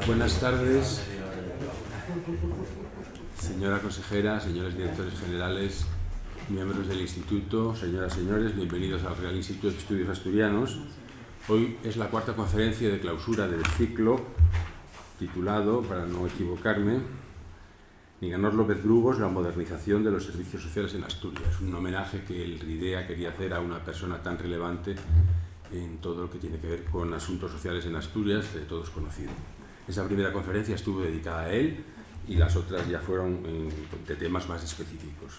Buenas tardes, señora consejera, señores directores generales, miembros del Instituto, señoras y señores, bienvenidos al Real Instituto de Estudios Asturianos. Hoy es la cuarta conferencia de clausura del ciclo, titulado, para no equivocarme, Nicanor López Brugos, la modernización de los servicios sociales en Asturias. Un homenaje que el RIDEA quería hacer a una persona tan relevante en todo lo que tiene que ver con asuntos sociales en Asturias, de todos conocido. Esa primera conferencia estuvo dedicada a él y las otras ya fueron de temas más específicos.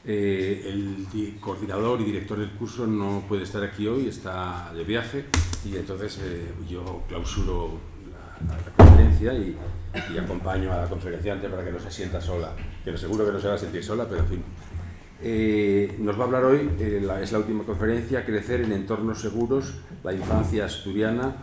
El coordinador y director del curso no puede estar aquí hoy, está de viaje, y entonces yo clausuro la conferencia y acompaño a la conferenciante para que no se sienta sola, que seguro que no se va a sentir sola, pero en fin. Nos va a hablar hoy, es la última conferencia, Crecer en entornos seguros, la infancia asturiana,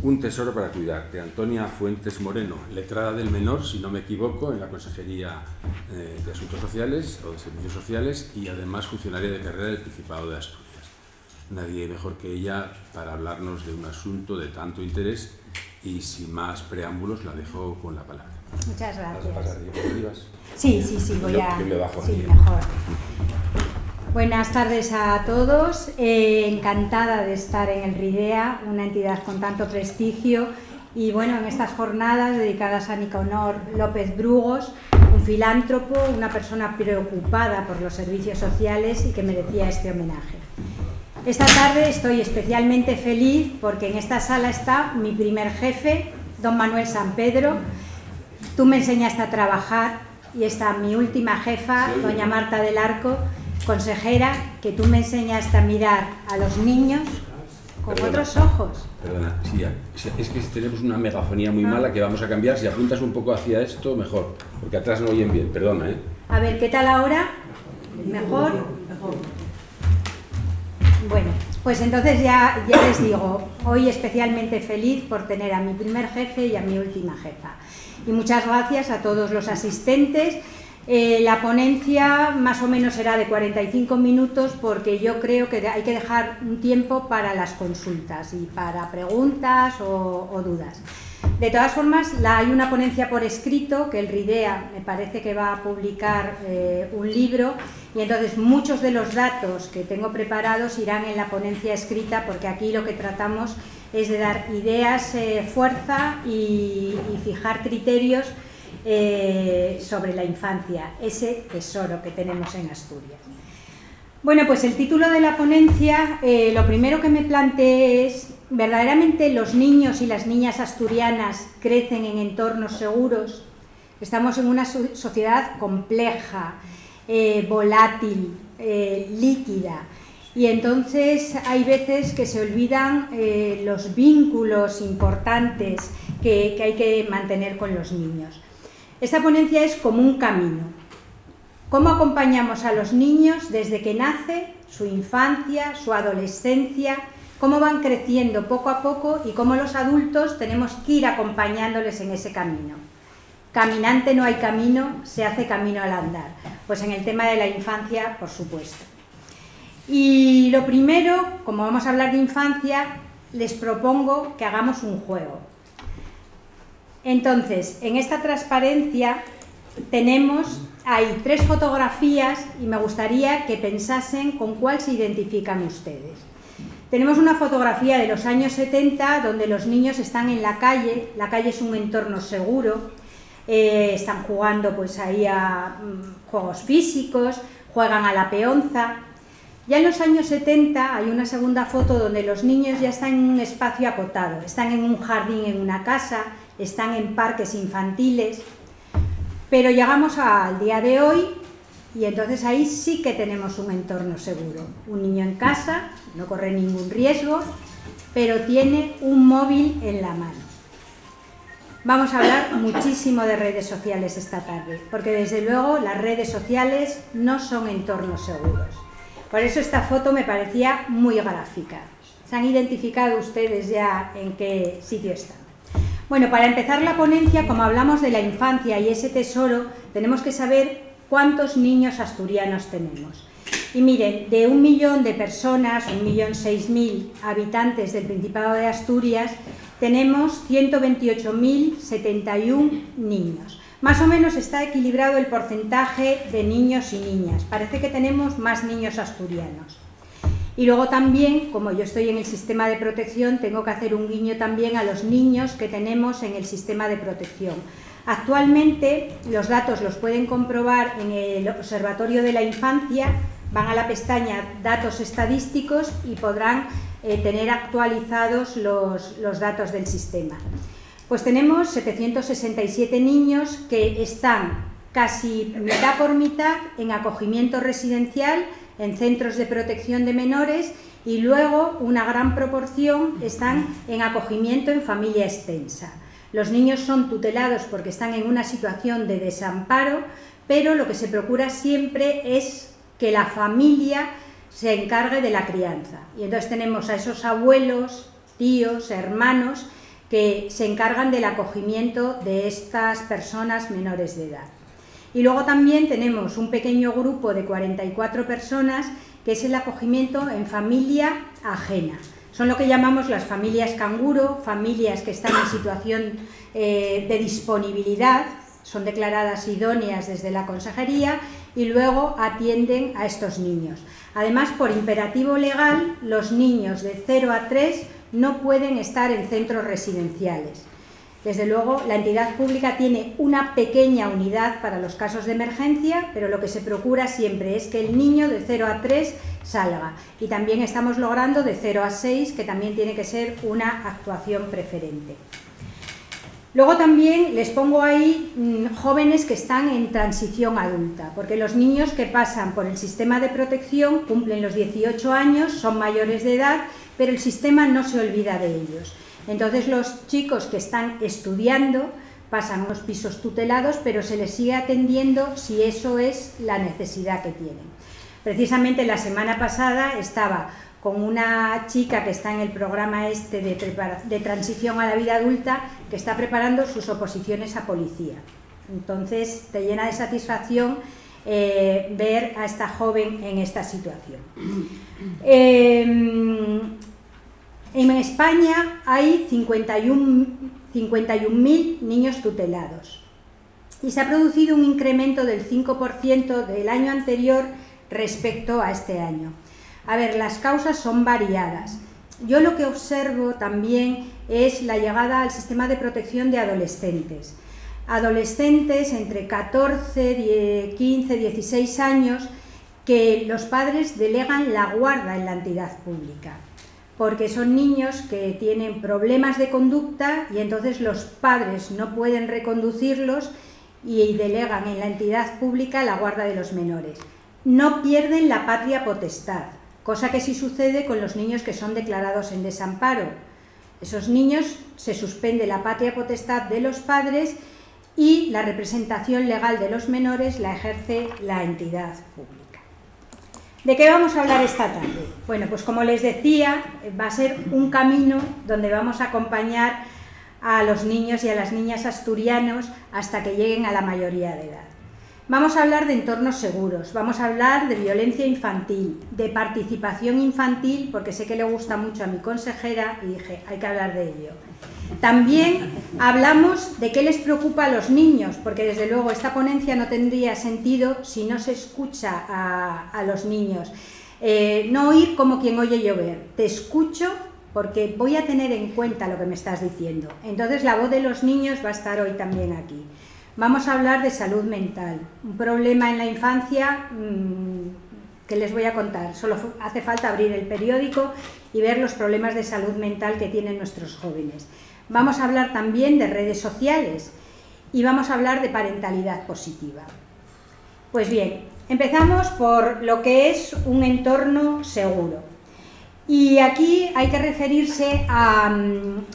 un tesoro para cuidar, de Antonia Fuentes Moreno, letrada del menor, si no me equivoco, en la Consejería de Asuntos Sociales o de Servicios Sociales, y además funcionaria de carrera del Principado de Asturias. Nadie mejor que ella para hablarnos de un asunto de tanto interés, y sin más preámbulos la dejo con la palabra. Muchas gracias. ¿Vas a pasar diapositivas? Sí, voy a... Yo me bajo sí, aquí. mejor. Buenas tardes a todos. Encantada de estar en el RIDEA, una entidad con tanto prestigio. Y bueno, en estas jornadas dedicadas a Nicanor López Brugos, un filántropo, una persona preocupada por los servicios sociales y que merecía este homenaje. Esta tarde estoy especialmente feliz porque en esta sala está mi primer jefe, don Manuel San Pedro. Tú me enseñaste a trabajar, y está mi última jefa, doña Marta del Arco, consejera, que tú me enseñaste a mirar a los niños con otros ojos. Perdona, sí, es que tenemos una megafonía muy mala que vamos a cambiar. Si apuntas un poco hacia esto, mejor, porque atrás no oyen bien, perdona, ¿eh? A ver, ¿qué tal ahora? ¿Mejor? Bueno, pues entonces ya les digo, hoy especialmente feliz por tener a mi primer jefe y a mi última jefa. Y muchas gracias a todos los asistentes. La ponencia más o menos será de 45 minutos porque yo creo que hay que dejar un tiempo para las consultas y para preguntas o dudas. De todas formas, hay una ponencia por escrito que el RIDEA me parece que va a publicar un libro, y entonces muchos de los datos que tengo preparados irán en la ponencia escrita, porque aquí lo que tratamos es de dar ideas, fuerza y fijar criterios sobre la infancia, ese tesoro que tenemos en Asturias. Bueno, pues el título de la ponencia, lo primero que me planteé es: ¿verdaderamente los niños y las niñas asturianas crecen en entornos seguros? Estamos en una sociedad compleja, volátil, líquida, y entonces hay veces que se olvidan los vínculos importantes que hay que mantener con los niños. Esta ponencia es como un camino. ¿Cómo acompañamos a los niños desde que nace, su infancia, su adolescencia, cómo van creciendo poco a poco y cómo los adultos tenemos que ir acompañándoles en ese camino? Caminante no hay camino, se hace camino al andar. Pues en el tema de la infancia, por supuesto. Y lo primero, como vamos a hablar de infancia, les propongo que hagamos un juego. Entonces, en esta transparencia hay 3 fotografías y me gustaría que pensasen con cuál se identifican ustedes. Tenemos una fotografía de los años 70 donde los niños están en la calle es un entorno seguro, están jugando pues ahí a juegos físicos, juegan a la peonza. Ya en los años 70 hay una segunda foto donde los niños ya están en un espacio acotado, están en un jardín en una casa, están en parques infantiles, pero llegamos al día de hoy y entonces ahí sí que tenemos un entorno seguro. Un niño en casa, no corre ningún riesgo, pero tiene un móvil en la mano. Vamos a hablar muchísimo de redes sociales esta tarde, porque desde luego las redes sociales no son entornos seguros. Por eso esta foto me parecía muy gráfica. ¿Se han identificado ustedes ya en qué sitio están? Bueno, para empezar la ponencia, como hablamos de la infancia y ese tesoro, tenemos que saber cuántos niños asturianos tenemos. Y miren, de 1 millón de personas, 1.006.000 habitantes del Principado de Asturias, tenemos 128.071 niños. Más o menos está equilibrado el porcentaje de niños y niñas. Parece que tenemos más niños asturianos. Y luego también, como yo estoy en el sistema de protección, tengo que hacer un guiño también a los niños que tenemos en el sistema de protección. Actualmente los datos los pueden comprobar en el Observatorio de la Infancia, van a la pestaña Datos Estadísticos y podrán tener actualizados los datos del sistema. Pues tenemos 767 niños que están casi mitad por mitad en acogimiento residencial, en centros de protección de menores, y luego una gran proporción están en acogimiento en familia extensa. Los niños son tutelados porque están en una situación de desamparo, pero lo que se procura siempre es que la familia se encargue de la crianza. Y entonces tenemos a esos abuelos, tíos, hermanos, que se encargan del acogimiento de estas personas menores de edad. Y luego también tenemos un pequeño grupo de 44 personas que es el acogimiento en familia ajena. Son lo que llamamos las familias canguro, familias que están en situación de disponibilidad, son declaradas idóneas desde la consejería y luego atienden a estos niños. Además, por imperativo legal, los niños de 0 a 3 no pueden estar en centros residenciales. Desde luego, la entidad pública tiene una pequeña unidad para los casos de emergencia, pero lo que se procura siempre es que el niño de 0 a 3 salga. Y también estamos logrando de 0 a 6, que también tiene que ser una actuación preferente. Luego también les pongo ahí jóvenes que están en transición adulta, porque los niños que pasan por el sistema de protección cumplen los 18 años, son mayores de edad, pero el sistema no se olvida de ellos. Entonces los chicos que están estudiando pasan a unos pisos tutelados, pero se les sigue atendiendo si eso es la necesidad que tienen. Precisamente la semana pasada estaba con una chica que está en el programa este de transición a la vida adulta, que está preparando sus oposiciones a policía. Entonces te llena de satisfacción ver a esta joven en esta situación. En España hay 51.000 niños tutelados y se ha producido un incremento del 5% del año anterior respecto a este año. A ver, las causas son variadas. Yo lo que observo también es la llegada al sistema de protección de adolescentes. Adolescentes entre 14, 15, 16 años que los padres delegan la guarda en la entidad pública, porque son niños que tienen problemas de conducta y entonces los padres no pueden reconducirlos y delegan en la entidad pública la guarda de los menores. No pierden la patria potestad, cosa que sí sucede con los niños que son declarados en desamparo. Esos niños se suspende la patria potestad de los padres y la representación legal de los menores la ejerce la entidad pública. ¿De qué vamos a hablar esta tarde? Bueno, pues como les decía, va a ser un camino donde vamos a acompañar a los niños y a las niñas asturianos hasta que lleguen a la mayoría de edad. Vamos a hablar de entornos seguros, vamos a hablar de violencia infantil, de participación infantil, porque sé que le gusta mucho a mi consejera y dije, hay que hablar de ello. También hablamos de qué les preocupa a los niños, porque desde luego esta ponencia no tendría sentido si no se escucha a los niños. No oír como quien oye llover, te escucho porque voy a tener en cuenta lo que me estás diciendo. Entonces la voz de los niños va a estar hoy también aquí. Vamos a hablar de salud mental, un problema en la infancia que les voy a contar. Solo hace falta abrir el periódico y ver los problemas de salud mental que tienen nuestros jóvenes. Vamos a hablar también de redes sociales y vamos a hablar de parentalidad positiva. Pues bien, empezamos por lo que es un entorno seguro. Y aquí hay que referirse a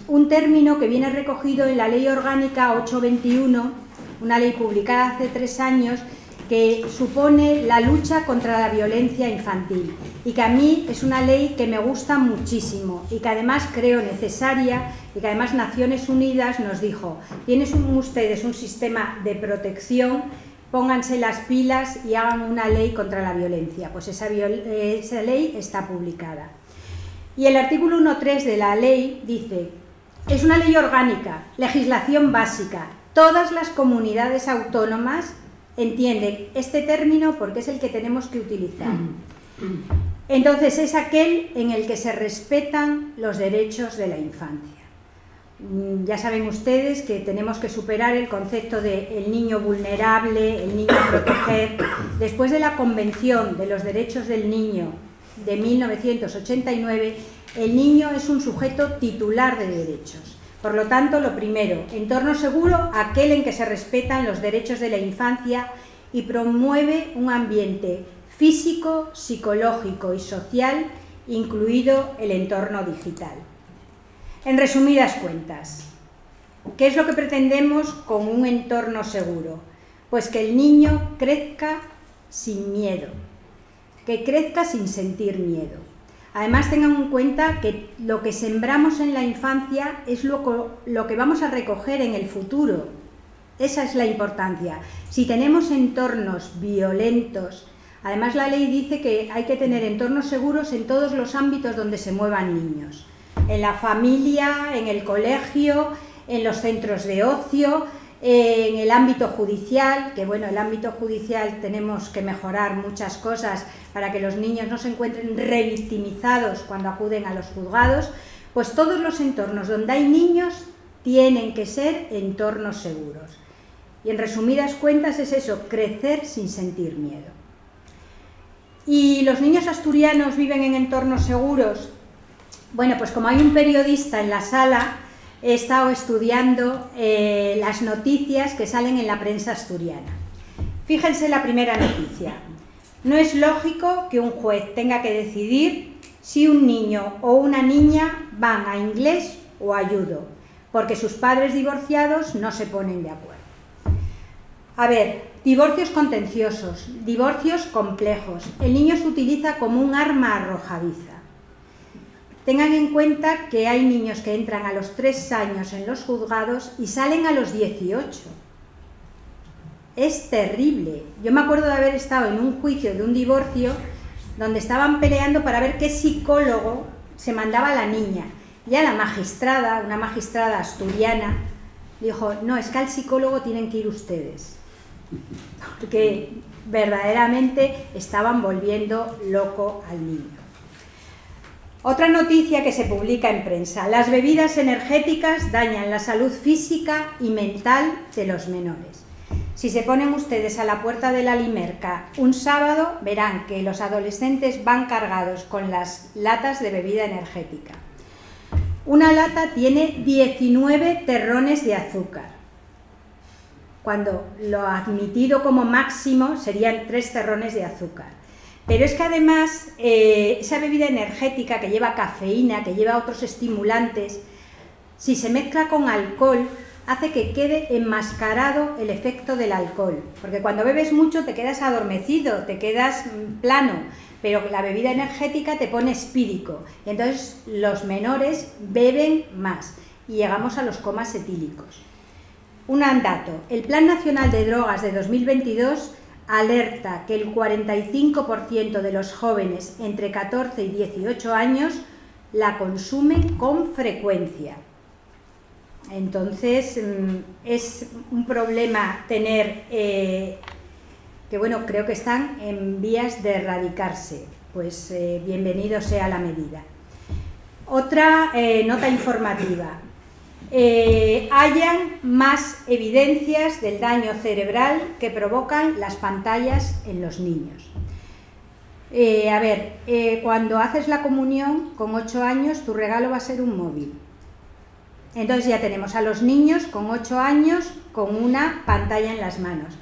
un término que viene recogido en la Ley Orgánica 821, una ley publicada hace 3 años, que supone la lucha contra la violencia infantil y que a mí es una ley que me gusta muchísimo y que además creo necesaria y que además Naciones Unidas nos dijo, tienen ustedes un sistema de protección, pónganse las pilas y hagan una ley contra la violencia. Pues esa ley está publicada. Y el artículo 1.3 de la ley dice: Es una ley orgánica, legislación básica. Todas las comunidades autónomas entienden este término porque es el que tenemos que utilizar. Entonces es aquel en el que se respetan los derechos de la infancia. Ya saben ustedes que tenemos que superar el concepto de el niño vulnerable, el niño a proteger. Después de la Convención de los Derechos del Niño de 1989, el niño es un sujeto titular de derechos. Por lo tanto, lo primero, entorno seguro, aquel en que se respetan los derechos de la infancia y promueve un ambiente físico, psicológico y social, incluido el entorno digital. En resumidas cuentas, ¿qué es lo que pretendemos con un entorno seguro? Pues que el niño crezca sin miedo, que crezca sin sentir miedo. Además, tengan en cuenta que lo que sembramos en la infancia es lo que vamos a recoger en el futuro. Esa es la importancia. Si tenemos entornos violentos, además la ley dice que hay que tener entornos seguros en todos los ámbitos donde se muevan niños. En la familia, en el colegio, en los centros de ocio, en el ámbito judicial, que bueno, el ámbito judicial tenemos que mejorar muchas cosas para que los niños no se encuentren revictimizados cuando acuden a los juzgados, pues todos los entornos donde hay niños tienen que ser entornos seguros. Y en resumidas cuentas es eso, crecer sin sentir miedo. ¿Y los niños asturianos viven en entornos seguros? Bueno, pues como hay un periodista en la sala, he estado estudiando las noticias que salen en la prensa asturiana. Fíjense la primera noticia. No es lógico que un juez tenga que decidir si un niño o una niña van a inglés o a judo, porque sus padres divorciados no se ponen de acuerdo. A ver, divorcios contenciosos, divorcios complejos. El niño se utiliza como un arma arrojadiza. Tengan en cuenta que hay niños que entran a los 3 años en los juzgados y salen a los 18. Es terrible. Yo me acuerdo de haber estado en un juicio de un divorcio donde estaban peleando para ver qué psicólogo se mandaba a la niña. Ya la magistrada, una magistrada asturiana, dijo, no, es que al psicólogo tienen que ir ustedes. Porque verdaderamente estaban volviendo loco al niño. Otra noticia que se publica en prensa. Las bebidas energéticas dañan la salud física y mental de los menores. Si se ponen ustedes a la puerta de la Limerca un sábado, verán que los adolescentes van cargados con las latas de bebida energética. Una lata tiene 19 terrones de azúcar, cuando lo admitido como máximo serían 3 terrones de azúcar. Pero es que además esa bebida energética que lleva cafeína, que lleva otros estimulantes, si se mezcla con alcohol, hace que quede enmascarado el efecto del alcohol. Porque cuando bebes mucho te quedas adormecido, te quedas plano, pero la bebida energética te pone espírico. Y entonces los menores beben más y llegamos a los comas etílicos. Un dato, el Plan Nacional de Drogas de 2022 alerta que el 45% de los jóvenes entre 14 y 18 años la consumen con frecuencia. Entonces, es un problema tener, que bueno, creo que están en vías de erradicarse, pues bienvenido sea la medida. Otra nota informativa. Hayan más evidencias del daño cerebral que provocan las pantallas en los niños. Cuando haces la comunión con 8 años, tu regalo va a ser un móvil. Entonces ya tenemos a los niños con 8 años con una pantalla en las manos.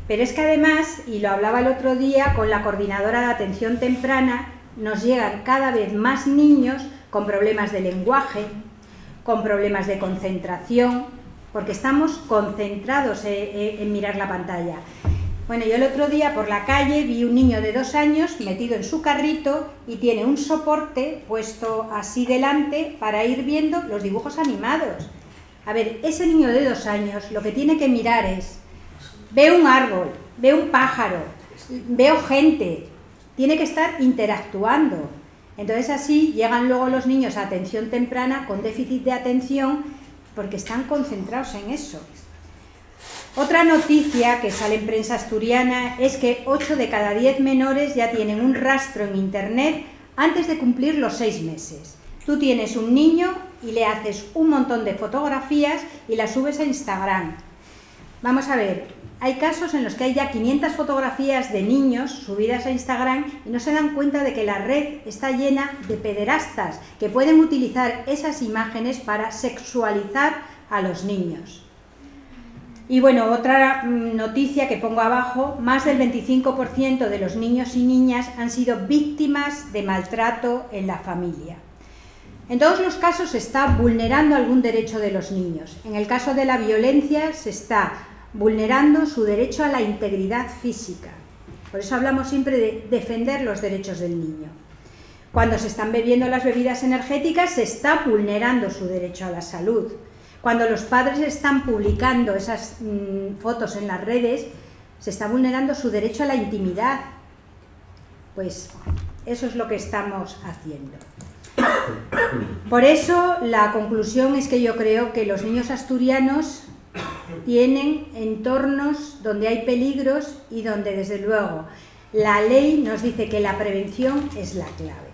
Pero es que además, y lo hablaba el otro día con la coordinadora de atención temprana, nos llegan cada vez más niños con problemas de lenguaje, con problemas de concentración, porque estamos concentrados en mirar la pantalla. Bueno, yo el otro día por la calle vi un niño de 2 años metido en su carrito y tiene un soporte puesto así delante para ir viendo los dibujos animados. A ver, ese niño de 2 años lo que tiene que mirar es, veo un árbol, veo un pájaro, veo gente, tiene que estar interactuando. Entonces así llegan luego los niños a atención temprana con déficit de atención porque están concentrados en eso. Otra noticia que sale en prensa asturiana es que 8 de cada 10 menores ya tienen un rastro en internet antes de cumplir los 6 meses. Tú tienes un niño y le haces un montón de fotografías y las subes a Instagram. Vamos a ver, hay casos en los que hay ya 500 fotografías de niños subidas a Instagram y no se dan cuenta de que la red está llena de pederastas que pueden utilizar esas imágenes para sexualizar a los niños. Y bueno, otra noticia que pongo abajo, más del 25% de los niños y niñas han sido víctimas de maltrato en la familia. En todos los casos se está vulnerando algún derecho de los niños. En el caso de la violencia se está vulnerando su derecho a la integridad física. Por eso hablamos siempre de defender los derechos del niño. Cuando se están bebiendo las bebidas energéticas se está vulnerando su derecho a la salud. Cuando los padres están publicando esas fotos en las redes, se está vulnerando su derecho a la intimidad. Pues eso es lo que estamos haciendo. Por eso la conclusión es que yo creo que los niños asturianos tienen entornos donde hay peligros y donde desde luego la ley nos dice que la prevención es la clave.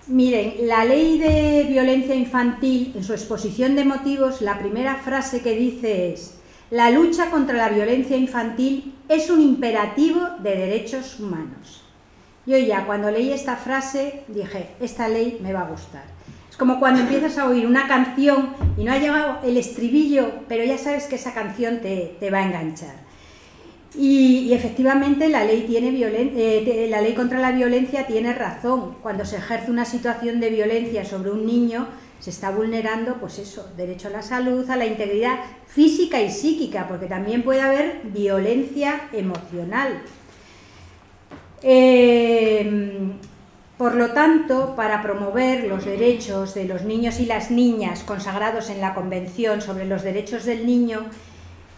Miren, la ley de violencia infantil, en su exposición de motivos, la primera frase que dice es: la lucha contra la violencia infantil es un imperativo de derechos humanos. Yo ya cuando leí esta frase dije, esta ley me va a gustar. Es como cuando empiezas a oír una canción y no ha llegado el estribillo, pero ya sabes que esa canción te va a enganchar. Y efectivamente la ley contra la violencia tiene razón. Cuando se ejerce una situación de violencia sobre un niño, se está vulnerando, pues eso, derecho a la salud, a la integridad física y psíquica, porque también puede haber violencia emocional. Por lo tanto, para promover los derechos de los niños y las niñas consagrados en la Convención sobre los Derechos del Niño,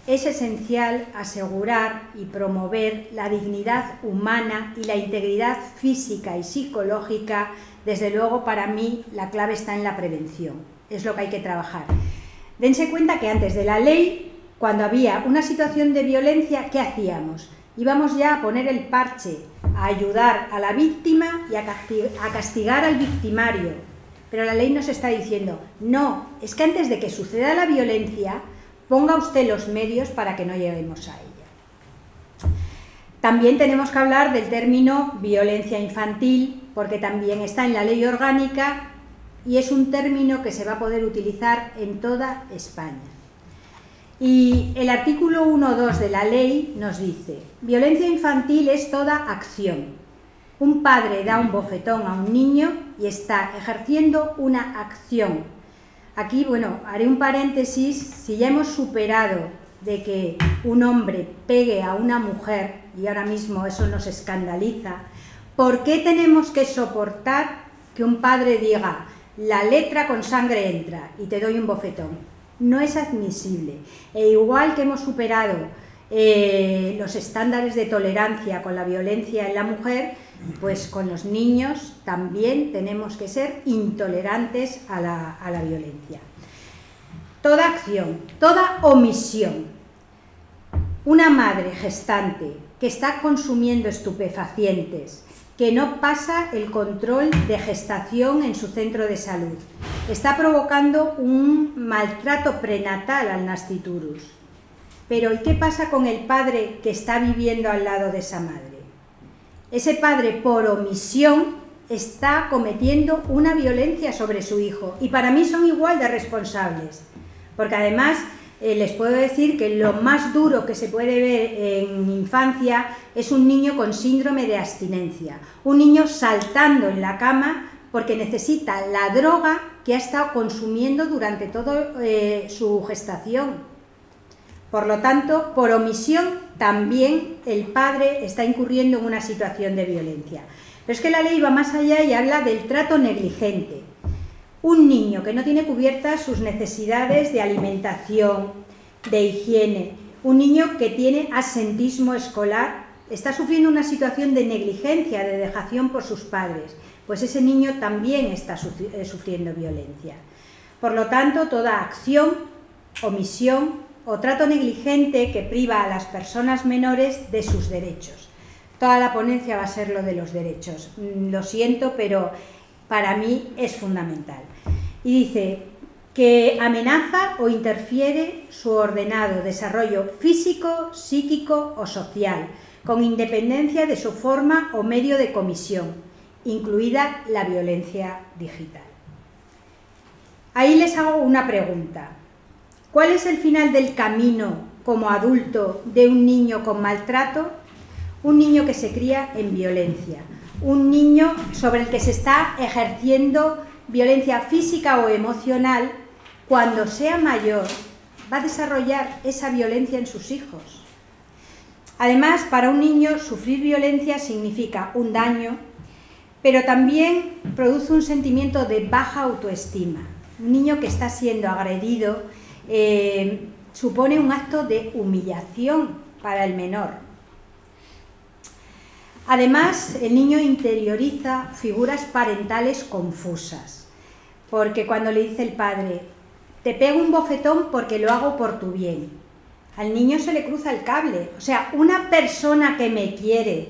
es esencial asegurar y promover la dignidad humana y la integridad física y psicológica. Desde luego, para mí, la clave está en la prevención. Es lo que hay que trabajar. Dense cuenta que antes de la ley, cuando había una situación de violencia, ¿qué hacíamos? Íbamos ya a poner el parche, a ayudar a la víctima y a castigar al victimario. Pero la ley nos está diciendo, no, es que antes de que suceda la violencia, ponga usted los medios para que no lleguemos a ella. También tenemos que hablar del término violencia infantil, porque también está en la ley orgánica y es un término que se va a poder utilizar en toda España. Y el artículo 1.2 de la ley nos dice: violencia infantil es toda acción. Un padre da un bofetón a un niño y está ejerciendo una acción. Aquí, bueno, haré un paréntesis. Si ya hemos superado de que un hombre pegue a una mujer, y ahora mismo eso nos escandaliza, ¿por qué tenemos que soportar que un padre diga la letra con sangre entra y te doy un bofetón? No es admisible. E igual que hemos superado los estándares de tolerancia con la violencia en la mujer, pues con los niños también tenemos que ser intolerantes a la violencia. Toda acción, toda omisión. Una madre gestante que está consumiendo estupefacientes, que no pasa el control de gestación en su centro de salud, está provocando un maltrato prenatal al nasciturus. Pero ¿y qué pasa con el padre que está viviendo al lado de esa madre? Ese padre, por omisión, está cometiendo una violencia sobre su hijo, y para mí son igual de responsables, porque además les puedo decir que lo más duro que se puede ver en infancia es un niño con síndrome de abstinencia, un niño saltando en la cama porque necesita la droga que ha estado consumiendo durante toda su gestación. Por lo tanto, por omisión también el padre está incurriendo en una situación de violencia. Pero es que la ley va más allá y habla del trato negligente. Un niño que no tiene cubiertas sus necesidades de alimentación, de higiene, un niño que tiene absentismo escolar, está sufriendo una situación de negligencia, de dejación por sus padres. pues ese niño también está sufriendo violencia. Por lo tanto, toda acción, omisión o trato negligente que priva a las personas menores de sus derechos. Toda la ponencia va a ser lo de los derechos. Lo siento, pero para mí es fundamental. Y dice que amenaza o interfiere su ordenado desarrollo físico, psíquico o social, con independencia de su forma o medio de comisión, incluida la violencia digital. Ahí les hago una pregunta. ¿Cuál es el final del camino como adulto de un niño con maltrato? Un niño que se cría en violencia, un niño sobre el que se está ejerciendo violencia física o emocional. Cuando sea mayor va a desarrollar esa violencia en sus hijos. Además, para un niño sufrir violencia significa un daño, pero también produce un sentimiento de baja autoestima. Un niño que está siendo agredido supone un acto de humillación para el menor. Además, el niño interioriza figuras parentales confusas, porque cuando le dice el padre, te pego un bofetón porque lo hago por tu bien, al niño se le cruza el cable. O sea, una persona que me quiere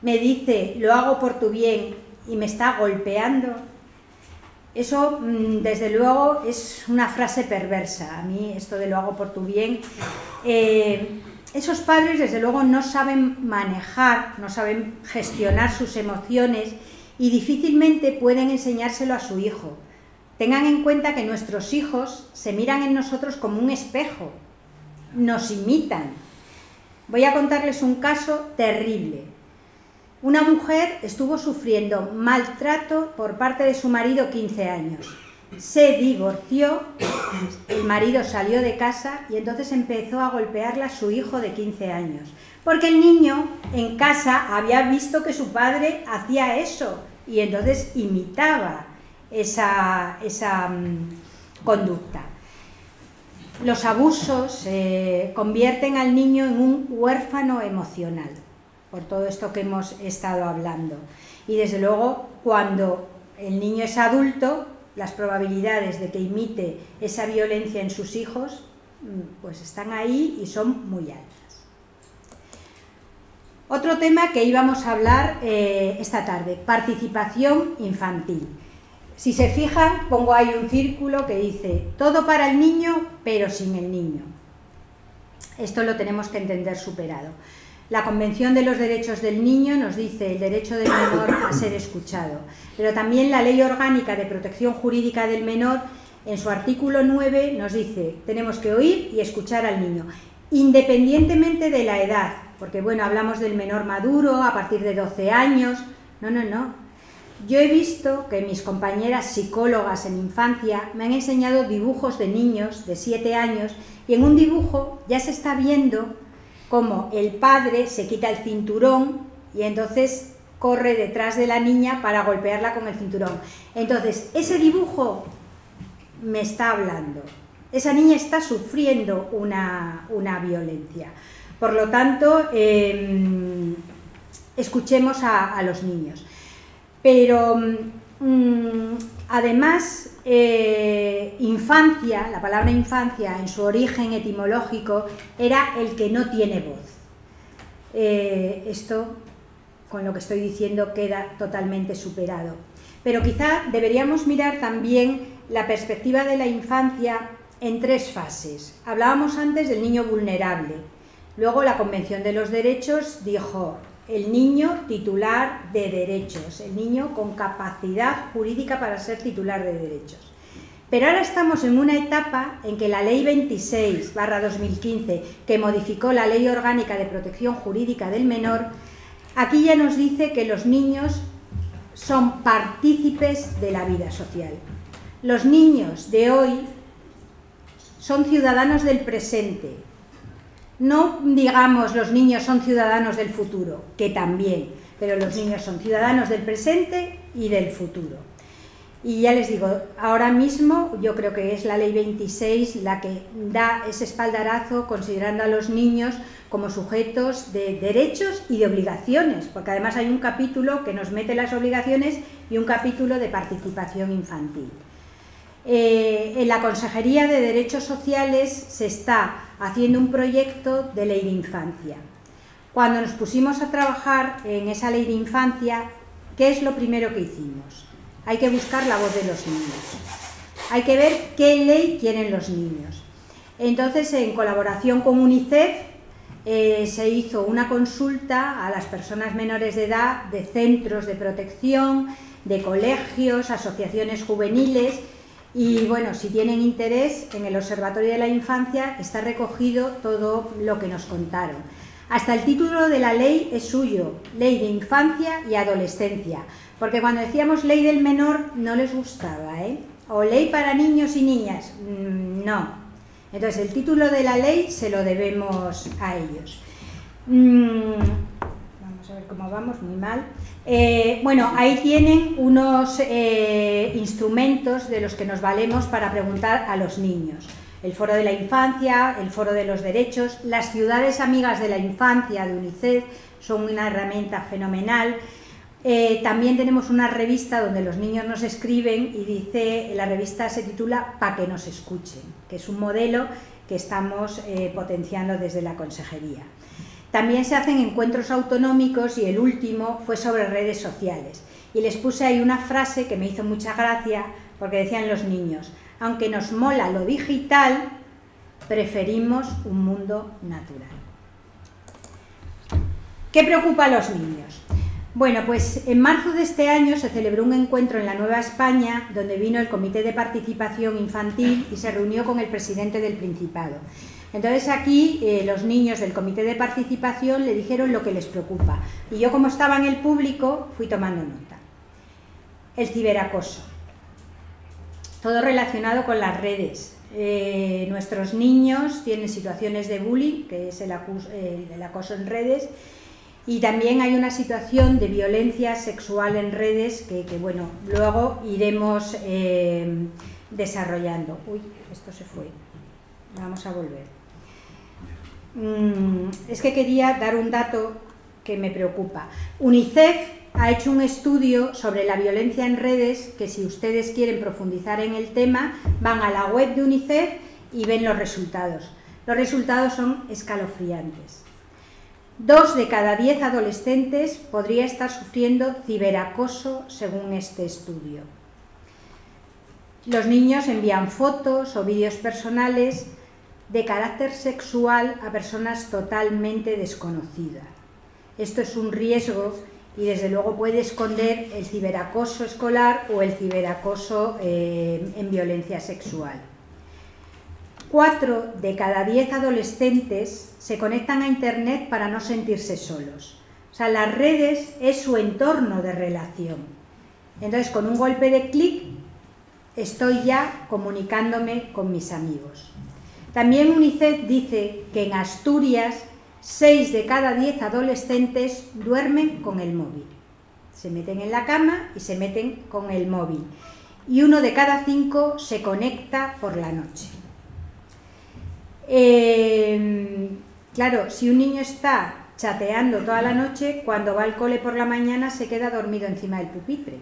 me dice, lo hago por tu bien, y me está golpeando. Eso, desde luego, es una frase perversa. A mí, esto de lo hago por tu bien, esos padres, desde luego, no saben manejar, no saben gestionar sus emociones y difícilmente pueden enseñárselo a su hijo. Tengan en cuenta que nuestros hijos se miran en nosotros como un espejo, nos imitan. Voy a contarles un caso terrible. Una mujer estuvo sufriendo maltrato por parte de su marido 15 años. Se divorció, el marido salió de casa y entonces empezó a golpearla a su hijo de 15 años. Porque el niño en casa había visto que su padre hacía eso y entonces imitaba esa conducta. Los abusos convierten al niño en un huérfano emocional, por todo esto que hemos estado hablando. Y desde luego, cuando el niño es adulto, las probabilidades de que imite esa violencia en sus hijos, pues están ahí y son muy altas. Otro tema que íbamos a hablar esta tarde, participación infantil. Si se fijan, pongo ahí un círculo que dice, todo para el niño, pero sin el niño. Esto lo tenemos que entender superado. La Convención de los Derechos del Niño nos dice el derecho del menor a ser escuchado, pero también la Ley Orgánica de Protección Jurídica del Menor, en su artículo 9, nos dice, tenemos que oír y escuchar al niño, independientemente de la edad, porque bueno, hablamos del menor maduro a partir de 12 años, no. Yo he visto que mis compañeras psicólogas en infancia me han enseñado dibujos de niños de 7 años y en un dibujo ya se está viendo cómo el padre se quita el cinturón y entonces corre detrás de la niña para golpearla con el cinturón. Entonces, ese dibujo me está hablando. Esa niña está sufriendo una violencia. Por lo tanto, escuchemos a los niños. Pero además, infancia, la palabra infancia en su origen etimológico era el que no tiene voz. Esto, con lo que estoy diciendo, queda totalmente superado. Pero quizá deberíamos mirar también la perspectiva de la infancia en 3 fases. Hablábamos antes del niño vulnerable. Luego la Convención de los Derechos dijo el niño titular de derechos, el niño con capacidad jurídica para ser titular de derechos. Pero ahora estamos en una etapa en que la Ley 26/2015, que modificó la Ley Orgánica de Protección Jurídica del Menor, aquí ya nos dice que los niños son partícipes de la vida social. Los niños de hoy son ciudadanos del presente. No digamos los niños son ciudadanos del futuro, que también, pero los niños son ciudadanos del presente y del futuro. Y ya les digo, ahora mismo yo creo que es la Ley 26 la que da ese espaldarazo considerando a los niños como sujetos de derechos y de obligaciones, porque además hay un capítulo que nos mete las obligaciones y un capítulo de participación infantil. En la Consejería de Derechos Sociales se está haciendo un proyecto de ley de infancia. Cuando nos pusimos a trabajar en esa ley de infancia, ¿qué es lo primero que hicimos? Hay que buscar la voz de los niños. Hay que ver qué ley quieren los niños. Entonces, en colaboración con UNICEF, se hizo una consulta a las personas menores de edad de centros de protección, de colegios, asociaciones juveniles y, bueno, si tienen interés, en el Observatorio de la Infancia está recogido todo lo que nos contaron. Hasta el título de la ley es suyo, Ley de Infancia y Adolescencia, porque cuando decíamos Ley del Menor no les gustaba, ¿eh? O Ley para niños y niñas, no. Entonces el título de la ley se lo debemos a ellos. Vamos a ver cómo vamos, muy mal. Bueno, ahí tienen unos instrumentos de los que nos valemos para preguntar a los niños. El Foro de la Infancia, el Foro de los Derechos, las Ciudades Amigas de la Infancia de UNICEF son una herramienta fenomenal. También tenemos una revista donde los niños nos escriben y dice, la revista se titula Pa' que nos escuchen, que es un modelo que estamos potenciando desde la Consejería. También se hacen encuentros autonómicos y el último fue sobre redes sociales. Y les puse ahí una frase que me hizo mucha gracia porque decían los niños: aunque nos mola lo digital, preferimos un mundo natural. ¿Qué preocupa a los niños? Bueno, pues en marzo de este año se celebró un encuentro en la Nueva España donde vino el Comité de Participación Infantil y se reunió con el presidente del Principado. Entonces aquí los niños del Comité de Participación le dijeron lo que les preocupa y yo, como estaba en el público, fui tomando nota. El ciberacoso, todo relacionado con las redes. Nuestros niños tienen situaciones de bullying, que es el acoso en redes, y también hay una situación de violencia sexual en redes que bueno, luego iremos desarrollando. Uy, esto se fue. Vamos a volver. Es que quería dar un dato que me preocupa. UNICEF ha hecho un estudio sobre la violencia en redes que, si ustedes quieren profundizar en el tema, van a la web de UNICEF y ven los resultados. Los resultados son escalofriantes. 2 de cada 10 adolescentes podría estar sufriendo ciberacoso según este estudio. Los niños envían fotos o vídeos personales de carácter sexual a personas totalmente desconocidas. Esto es un riesgo y desde luego puede esconder el ciberacoso escolar o el ciberacoso en violencia sexual. 4 de cada 10 adolescentes se conectan a Internet para no sentirse solos. O sea, las redes es su entorno de relación. Entonces, con un golpe de clic, estoy ya comunicándome con mis amigos. También UNICEF dice que en Asturias 6 de cada 10 adolescentes duermen con el móvil. Se meten en la cama y se meten con el móvil. Y 1 de cada 5 se conecta por la noche. Claro, si un niño está chateando toda la noche, cuando va al cole por la mañana se queda dormido encima del pupitre.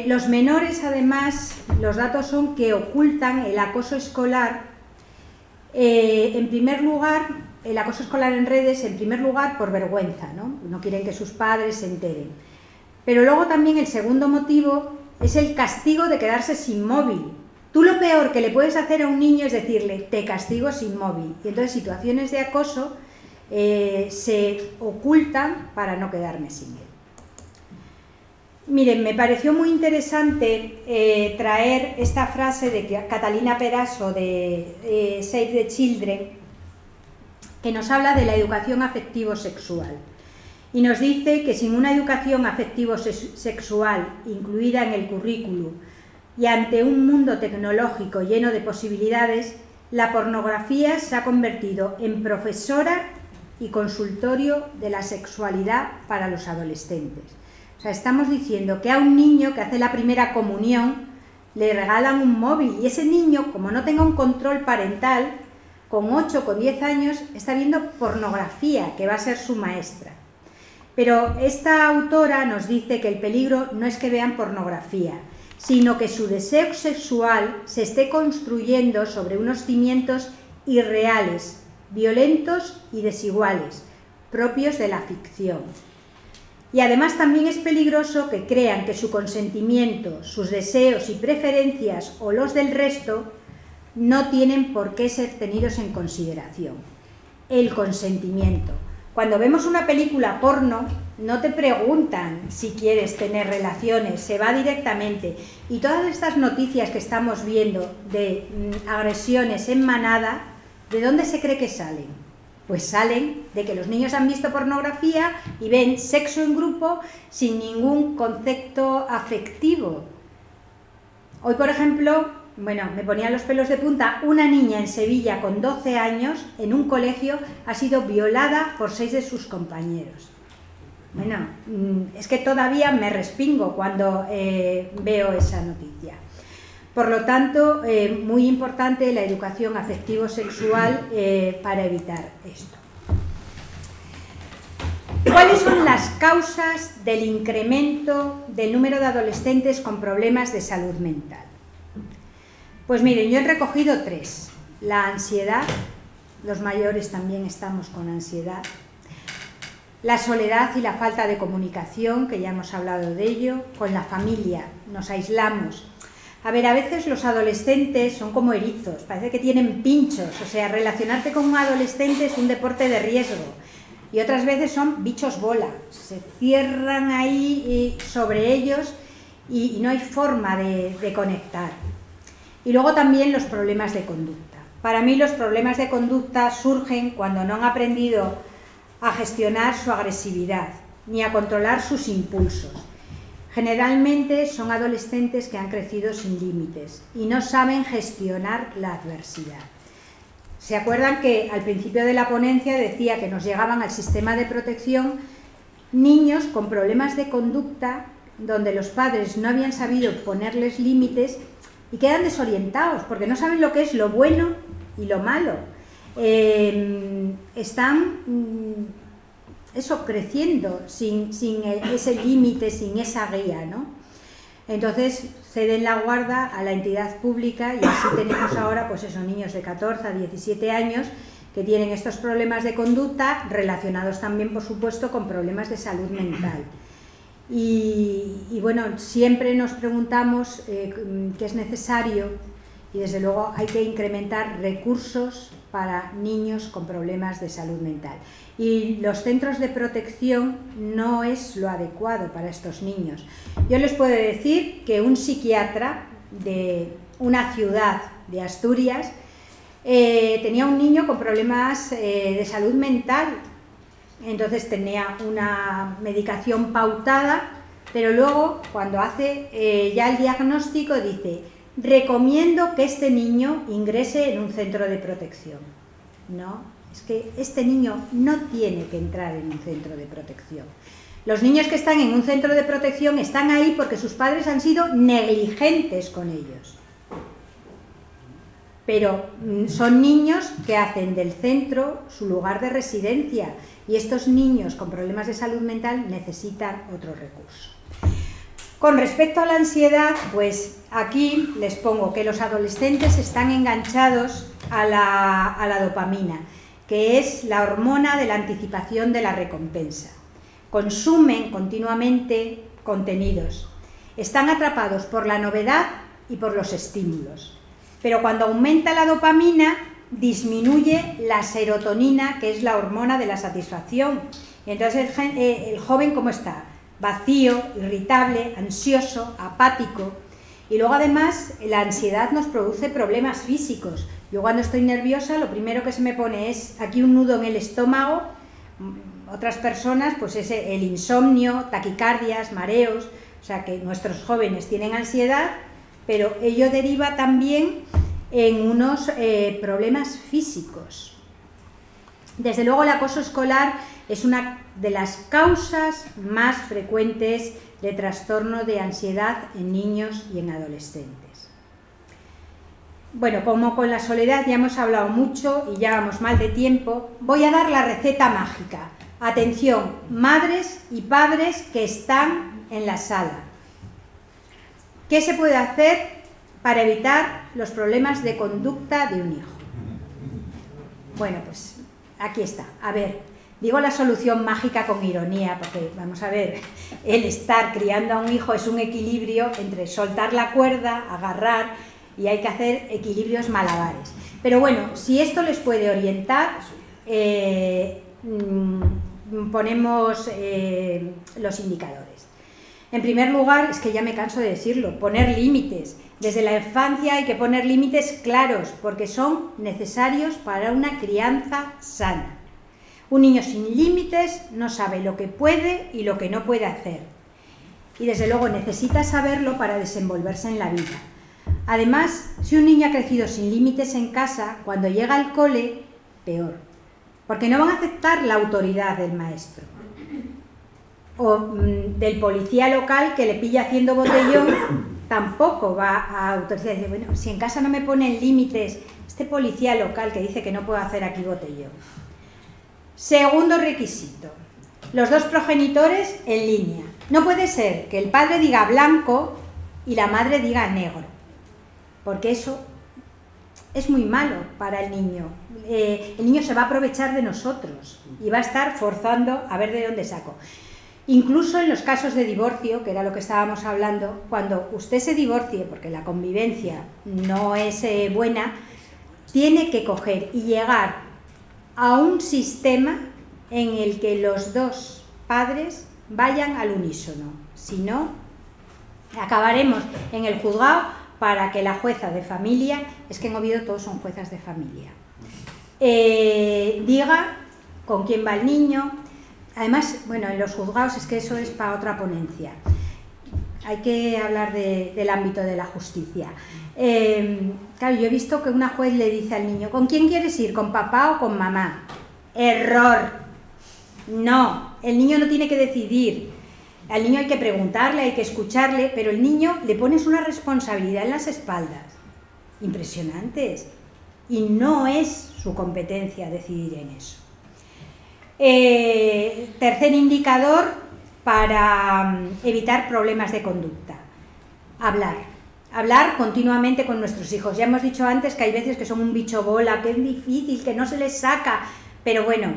Los menores, además, los datos son que ocultan el acoso escolar. En primer lugar, el acoso escolar en redes, en primer lugar, por vergüenza, ¿no? No quieren que sus padres se enteren. Pero luego también el segundo motivo es el castigo de quedarse sin móvil. Tú lo peor que le puedes hacer a un niño es decirle, te castigo sin móvil. Y entonces situaciones de acoso se ocultan para no quedarme sin él. Miren, me pareció muy interesante traer esta frase de Catalina Peraso de Save the Children, que nos habla de la educación afectivo-sexual. Y nos dice que sin una educación afectivo-sexual incluida en el currículum y ante un mundo tecnológico lleno de posibilidades, la pornografía se ha convertido en profesora y consultorio de la sexualidad para los adolescentes. O sea, estamos diciendo que a un niño que hace la primera comunión le regalan un móvil y ese niño, como no tenga un control parental, con 8, con 10 años, está viendo pornografía, que va a ser su maestra. Pero esta autora nos dice que el peligro no es que vean pornografía, sino que su deseo sexual se esté construyendo sobre unos cimientos irreales, violentos y desiguales, propios de la ficción. Y además también es peligroso que crean que su consentimiento, sus deseos y preferencias o los del resto no tienen por qué ser tenidos en consideración. El consentimiento. Cuando vemos una película porno, no te preguntan si quieres tener relaciones, se va directamente. Y todas estas noticias que estamos viendo de agresiones en manada, ¿de dónde se cree que salen? Pues salen de que los niños han visto pornografía y ven sexo en grupo sin ningún concepto afectivo. Hoy, por ejemplo, bueno, me ponía los pelos de punta, una niña en Sevilla con 12 años en un colegio ha sido violada por 6 de sus compañeros. Bueno, es que todavía me respingo cuando veo esa noticia. Por lo tanto, muy importante la educación afectivo-sexual para evitar esto. ¿Cuáles son las causas del incremento del número de adolescentes con problemas de salud mental? Pues miren, yo he recogido 3. La ansiedad, los mayores también estamos con ansiedad. La soledad y la falta de comunicación, que ya hemos hablado de ello. Con la familia, nos aislamos. A ver, a veces los adolescentes son como erizos, parece que tienen pinchos, o sea, relacionarte con un adolescente es un deporte de riesgo. Y otras veces son bichos bola, se cierran ahí sobre ellos y no hay forma de conectar. Y luego también los problemas de conducta. Para mí los problemas de conducta surgen cuando no han aprendido a gestionar su agresividad, ni a controlar sus impulsos. Generalmente son adolescentes que han crecido sin límites y no saben gestionar la adversidad. ¿Se acuerdan que al principio de la ponencia decía que nos llegaban al sistema de protección niños con problemas de conducta donde los padres no habían sabido ponerles límites y quedan desorientados porque no saben lo que es lo bueno y lo malo? Están creciendo sin ese límite, sin esa guía, ¿no? Entonces ceden la guarda a la entidad pública y así tenemos ahora, pues esos niños de 14 a 17 años que tienen estos problemas de conducta relacionados también, por supuesto, con problemas de salud mental. Y bueno, siempre nos preguntamos qué es necesario y desde luego hay que incrementar recursos para niños con problemas de salud mental. Y los centros de protección no es lo adecuado para estos niños. Yo les puedo decir que un psiquiatra de una ciudad de Asturias tenía un niño con problemas de salud mental. Entonces tenía una medicación pautada, pero luego cuando hace ya el diagnóstico dice: recomiendo que este niño ingrese en un centro de protección. No, es que este niño no tiene que entrar en un centro de protección. Los niños que están en un centro de protección están ahí porque sus padres han sido negligentes con ellos. Pero son niños que hacen del centro su lugar de residencia y estos niños con problemas de salud mental necesitan otro recurso. Con respecto a la ansiedad, pues aquí les pongo que los adolescentes están enganchados a la dopamina, que es la hormona de la anticipación de la recompensa. Consumen continuamente contenidos, están atrapados por la novedad y por los estímulos. Pero cuando aumenta la dopamina, disminuye la serotonina, que es la hormona de la satisfacción. Y entonces el joven, ¿cómo está? Vacío, irritable, ansioso, apático. Y luego además la ansiedad nos produce problemas físicos. Yo cuando estoy nerviosa lo primero que se me pone es aquí un nudo en el estómago. Otras personas pues es el insomnio, taquicardias, mareos. O sea que nuestros jóvenes tienen ansiedad, pero ello deriva también en unos problemas físicos. Desde luego el acoso escolar es una de las causas más frecuentes de trastorno de ansiedad en niños y en adolescentes. bueno, como con la soledad ya hemos hablado mucho y ya vamos mal de tiempo, voy a dar la receta mágica. Atención, madres y padres que están en la sala. ¿Qué se puede hacer para evitar los problemas de conducta de un hijo? Bueno, pues aquí está. A ver, digo la solución mágica con ironía, porque vamos a ver, el estar criando a un hijo es un equilibrio entre soltar la cuerda, agarrar, y hay que hacer equilibrios malabares. Pero bueno, si esto les puede orientar, ponemos los indicadores. En primer lugar, es que ya me canso de decirlo, poner límites. Desde la infancia hay que poner límites claros, porque son necesarios para una crianza sana. Un niño sin límites no sabe lo que puede y lo que no puede hacer. Y desde luego necesita saberlo para desenvolverse en la vida. Además, si un niño ha crecido sin límites en casa, cuando llega al cole, peor. Porque no van a aceptar la autoridad del maestro. O del policía local que le pilla haciendo botellón, tampoco va a autorizar. Dice, bueno, si en casa no me ponen límites, este policía local que dice que no puedo hacer aquí botellón. Segundo requisito, los dos progenitores en línea. No puede ser que el padre diga blanco y la madre diga negro, porque eso es muy malo para el niño. El niño se va a aprovechar de nosotros y va a estar forzando a ver de dónde saco. Incluso en los casos de divorcio, que era lo que estábamos hablando, cuando usted se divorcie, porque la convivencia no es buena, tiene que coger y llegar a un sistema en el que los dos padres vayan al unísono. Si no, acabaremos en el juzgado para que la jueza de familia, es que en Oviedo todos son juezas de familia, diga con quién va el niño. Además, bueno, en los juzgados es que eso es para otra ponencia. Hay que hablar del ámbito de la justicia. Claro, yo he visto que una juez le dice al niño, ¿con quién quieres ir? ¿Con papá o con mamá? ¡Error! No, el niño no tiene que decidir. Al niño hay que preguntarle, hay que escucharle, pero el niño le pones una responsabilidad en las espaldas impresionantes y no es su competencia decidir en eso. Tercer indicador para evitar problemas de conducta. Hablar continuamente con nuestros hijos. Ya hemos dicho antes que hay veces que son un bicho bola, que es difícil, que no se les saca, pero bueno,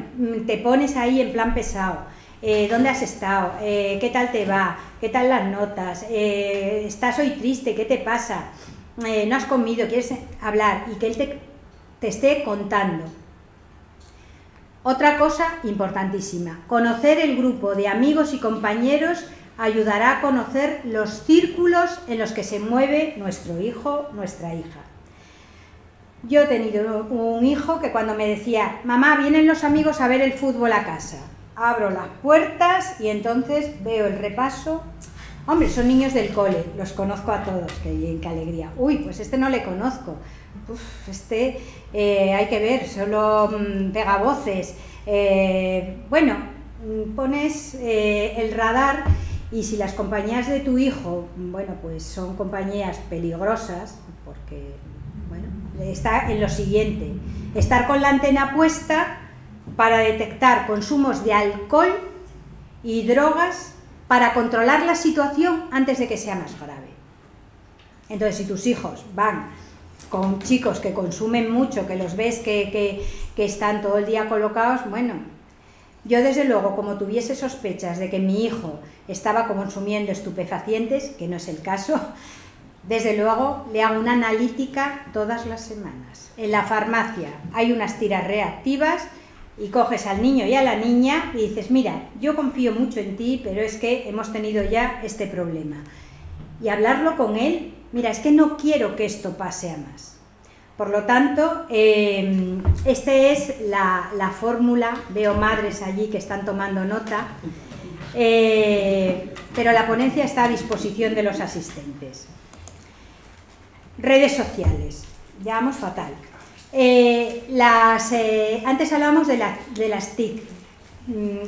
te pones ahí en plan pesado. ¿Dónde has estado? ¿Qué tal te va? ¿Qué tal las notas? ¿Estás hoy triste? ¿Qué te pasa? ¿No has comido? ¿Quieres hablar? Y que él te esté contando. Otra cosa importantísima, conocer el grupo de amigos y compañeros ayudará a conocer los círculos en los que se mueve nuestro hijo, nuestra hija. Yo he tenido un hijo que cuando me decía, mamá, vienen los amigos a ver el fútbol a casa, abro las puertas y entonces veo el repaso. Hombre, son niños del cole, los conozco a todos, qué bien, qué alegría. Uy, pues este no le conozco. Este hay que ver, solo pega voces. Bueno, pones el radar y si las compañías de tu hijo, bueno, pues son compañías peligrosas, porque, bueno, está en lo siguiente, estar con la antena puesta para detectar consumos de alcohol y drogas para controlar la situación antes de que sea más grave. Entonces, si tus hijos van con chicos que consumen mucho, que los ves que están todo el día colocados, bueno, yo desde luego, como tuviese sospechas de que mi hijo estaba consumiendo estupefacientes, que no es el caso, desde luego le hago una analítica todas las semanas. En la farmacia hay unas tiras reactivas y coges al niño y a la niña y dices, mira, yo confío mucho en ti, pero es que hemos tenido ya este problema. Y hablarlo con él, mira, es que no quiero que esto pase a más. Por lo tanto, esta es la fórmula, veo madres allí que están tomando nota, pero la ponencia está a disposición de los asistentes. Redes sociales, ya vamos fatal. Antes hablábamos de las TIC,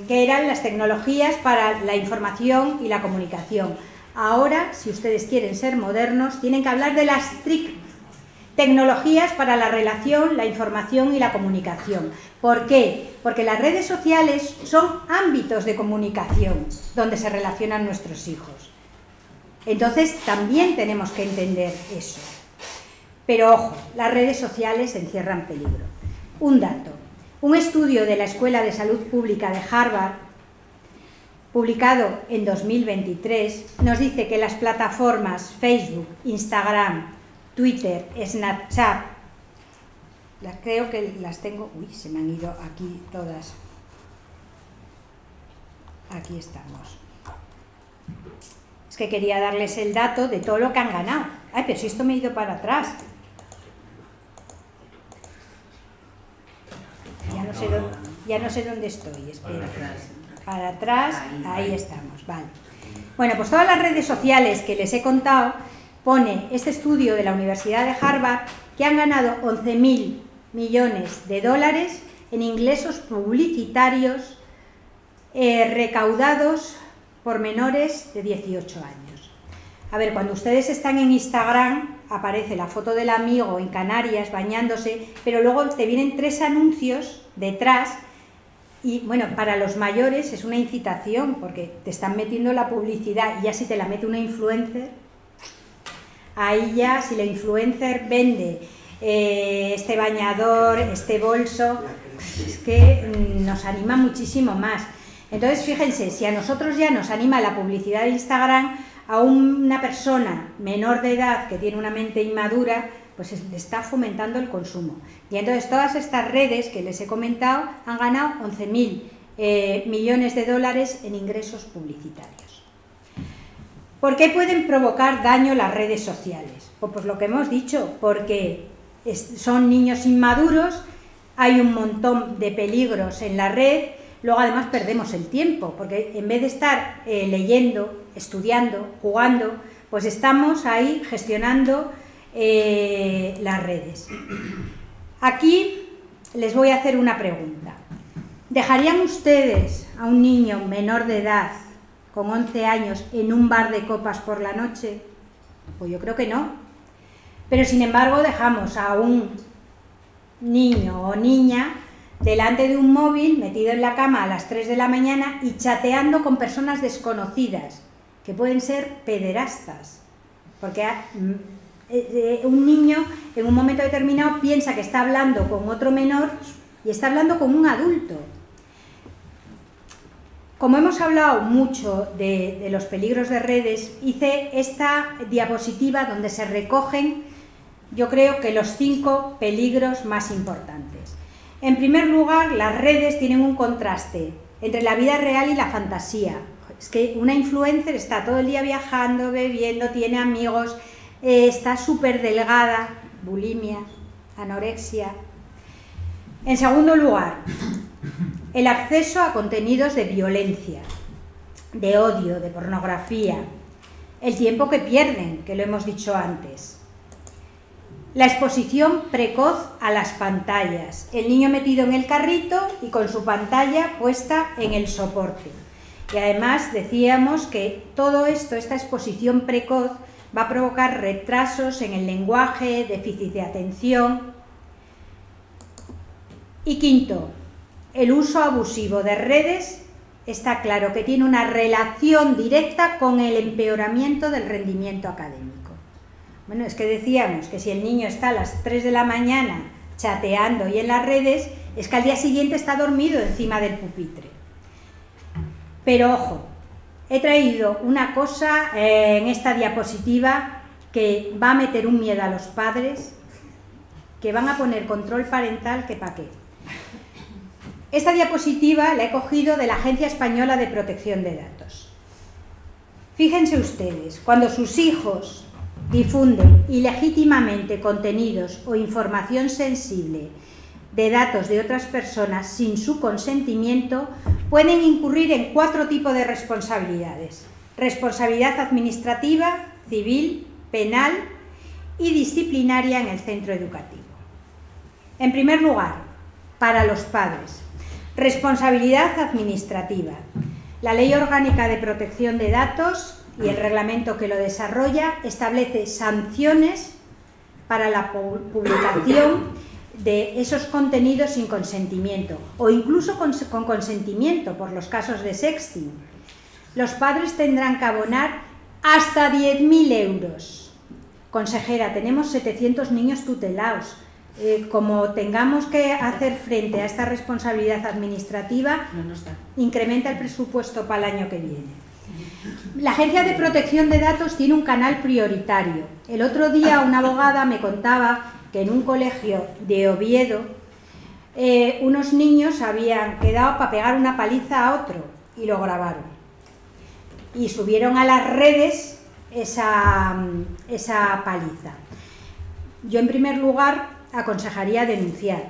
que eran las tecnologías para la información y la comunicación. Ahora, si ustedes quieren ser modernos, tienen que hablar de las TRIC, Tecnologías para la relación, la información y la comunicación. ¿Por qué? Porque las redes sociales son ámbitos de comunicación donde se relacionan nuestros hijos. Entonces también tenemos que entender eso. Pero ojo, las redes sociales encierran peligro. Un dato. Un estudio de la Escuela de Salud Pública de Harvard, publicado en 2023, nos dice que las plataformas Facebook, Instagram, Twitter, Snapchat, creo que las tengo, uy, se me han ido aquí todas, aquí estamos, es que quería darles el dato de todo lo que han ganado. Ay, pero si esto me he ido para atrás, ya no sé dónde estoy, espera, para atrás, ahí estamos, vale. Bueno, pues todas las redes sociales que les he contado, pone este estudio de la Universidad de Harvard que han ganado 11.000 millones de dólares en ingresos publicitarios recaudados por menores de 18 años. A ver, cuando ustedes están en Instagram, aparece la foto del amigo en Canarias bañándose, pero luego te vienen 3 anuncios detrás y, bueno, para los mayores es una incitación porque te están metiendo la publicidad y ya si te la mete una influencer, ahí ya, si la influencer vende este bañador, este bolso, es que nos anima muchísimo más. Entonces, fíjense, si a nosotros ya nos anima la publicidad de Instagram, a una persona menor de edad que tiene una mente inmadura, pues le está fomentando el consumo. Y entonces todas estas redes que les he comentado han ganado 11.000 millones de dólares en ingresos publicitarios. ¿Por qué pueden provocar daño las redes sociales? Pues lo que hemos dicho, porque son niños inmaduros, hay un montón de peligros en la red, luego además perdemos el tiempo, porque en vez de estar leyendo, estudiando, jugando, pues estamos ahí gestionando las redes. Aquí les voy a hacer una pregunta. ¿Dejarían ustedes a un niño menor de edad con 11 años en un bar de copas por la noche? Pues yo creo que no. Pero sin embargo dejamos a un niño o niña delante de un móvil, metido en la cama a las 3 de la mañana y chateando con personas desconocidas, que pueden ser pederastas. Porque un niño en un momento determinado piensa que está hablando con otro menor y está hablando con un adulto. Como hemos hablado mucho de los peligros de redes, hice esta diapositiva donde se recogen, yo creo que los 5 peligros más importantes. En primer lugar, las redes tienen un contraste entre la vida real y la fantasía. Es que una influencer está todo el día viajando, bebiendo, tiene amigos, está súper delgada, bulimia, anorexia. En segundo lugar, el acceso a contenidos de violencia, de odio, de pornografía, el tiempo que pierden, que lo hemos dicho antes. La exposición precoz a las pantallas, el niño metido en el carrito y con su pantalla puesta en el soporte. Y además decíamos que todo esto, esta exposición precoz, va a provocar retrasos en el lenguaje, déficit de atención. Y quinto, el uso abusivo de redes está claro que tiene una relación directa con el empeoramiento del rendimiento académico. Bueno, es que decíamos que si el niño está a las 3 de la mañana chateando y en las redes, es que al día siguiente está dormido encima del pupitre. Pero ojo, he traído una cosa en esta diapositiva que va a meter un miedo a los padres, que van a poner control parental que pa' qué. Esta diapositiva la he cogido de la Agencia Española de Protección de Datos. Fíjense ustedes, cuando sus hijos difunden ilegítimamente contenidos o información sensible de datos de otras personas sin su consentimiento, pueden incurrir en 4 tipos de responsabilidades: responsabilidad administrativa, civil, penal y disciplinaria en el centro educativo. En primer lugar, para los padres, responsabilidad administrativa. La Ley Orgánica de Protección de Datos y el reglamento que lo desarrolla establece sanciones para la publicación de esos contenidos sin consentimiento o incluso con consentimiento por los casos de sexting. Los padres tendrán que abonar hasta 10.000 euros. Consejera, tenemos 700 niños tutelados. Como tengamos que hacer frente a esta responsabilidad administrativa, incrementa el presupuesto para el año que viene. La Agencia de Protección de Datos tiene un canal prioritario. El otro día una abogada me contaba que en un colegio de Oviedo unos niños habían quedado para pegar una paliza a otro y lo grabaron. Y subieron a las redes esa paliza. Yo en primer lugar aconsejaría denunciar,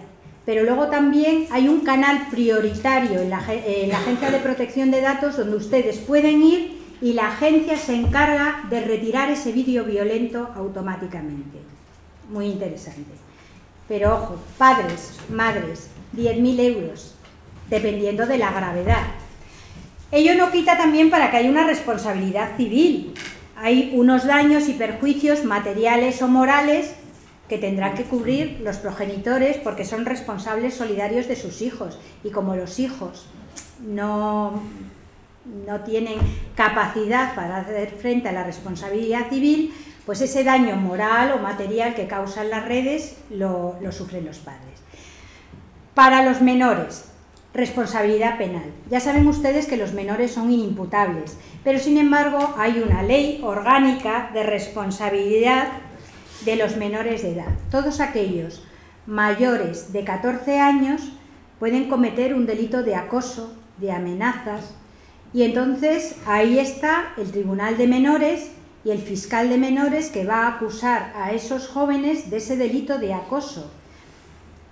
pero luego también hay un canal prioritario en la Agencia de Protección de Datos donde ustedes pueden ir y la agencia se encarga de retirar ese vídeo violento automáticamente. Muy interesante. Pero ojo, padres, madres, 10.000 euros, dependiendo de la gravedad. Ello no quita también para que haya una responsabilidad civil. Hay unos daños y perjuicios materiales o morales que tendrán que cubrir los progenitores porque son responsables solidarios de sus hijos, y como los hijos no tienen capacidad para hacer frente a la responsabilidad civil, pues ese daño moral o material que causan las redes lo sufren los padres. Para los menores, responsabilidad penal. Ya saben ustedes que los menores son inimputables, pero sin embargo hay una ley orgánica de responsabilidad de los menores de edad. Todos aquellos mayores de 14 años pueden cometer un delito de acoso, de amenazas, y entonces ahí está el Tribunal de Menores y el fiscal de menores que va a acusar a esos jóvenes de ese delito de acoso.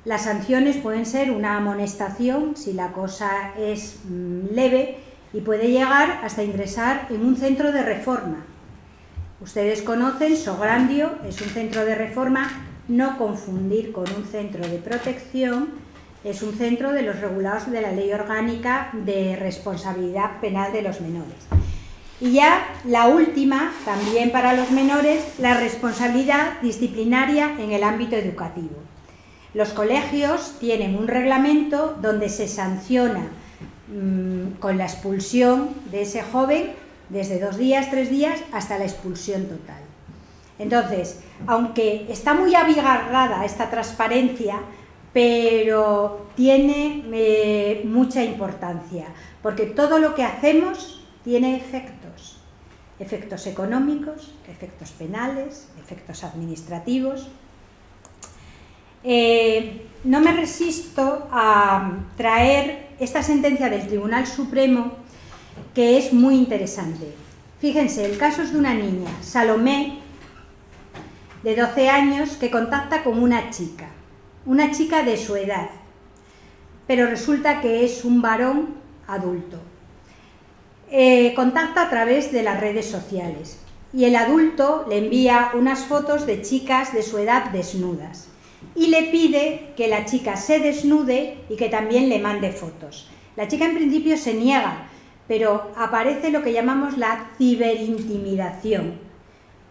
Las sanciones pueden ser una amonestación si la cosa es leve y puede llegar hasta ingresar en un centro de reforma. Ustedes conocen, Sograndio es un centro de reforma, no confundir con un centro de protección, es un centro de los regulados de la Ley Orgánica de Responsabilidad Penal de los Menores. Y ya la última, también para los menores, la responsabilidad disciplinaria en el ámbito educativo. Los colegios tienen un reglamento donde se sanciona con la expulsión de ese joven desde 2 días, 3 días, hasta la expulsión total. Entonces, aunque está muy abigarrada esta transparencia, pero tiene mucha importancia, porque todo lo que hacemos tiene efectos económicos, efectos penales, efectos administrativos. No me resisto a traer esta sentencia del Tribunal Supremo, que es muy interesante. Fíjense, el caso es de una niña, Salomé, de 12 años, que contacta con una chica de su edad, pero resulta que es un varón adulto. Contacta a través de las redes sociales y el adulto le envía unas fotos de chicas de su edad desnudas y le pide que la chica se desnude y que también le mande fotos. La chica en principio se niega, pero aparece lo que llamamos la ciberintimidación.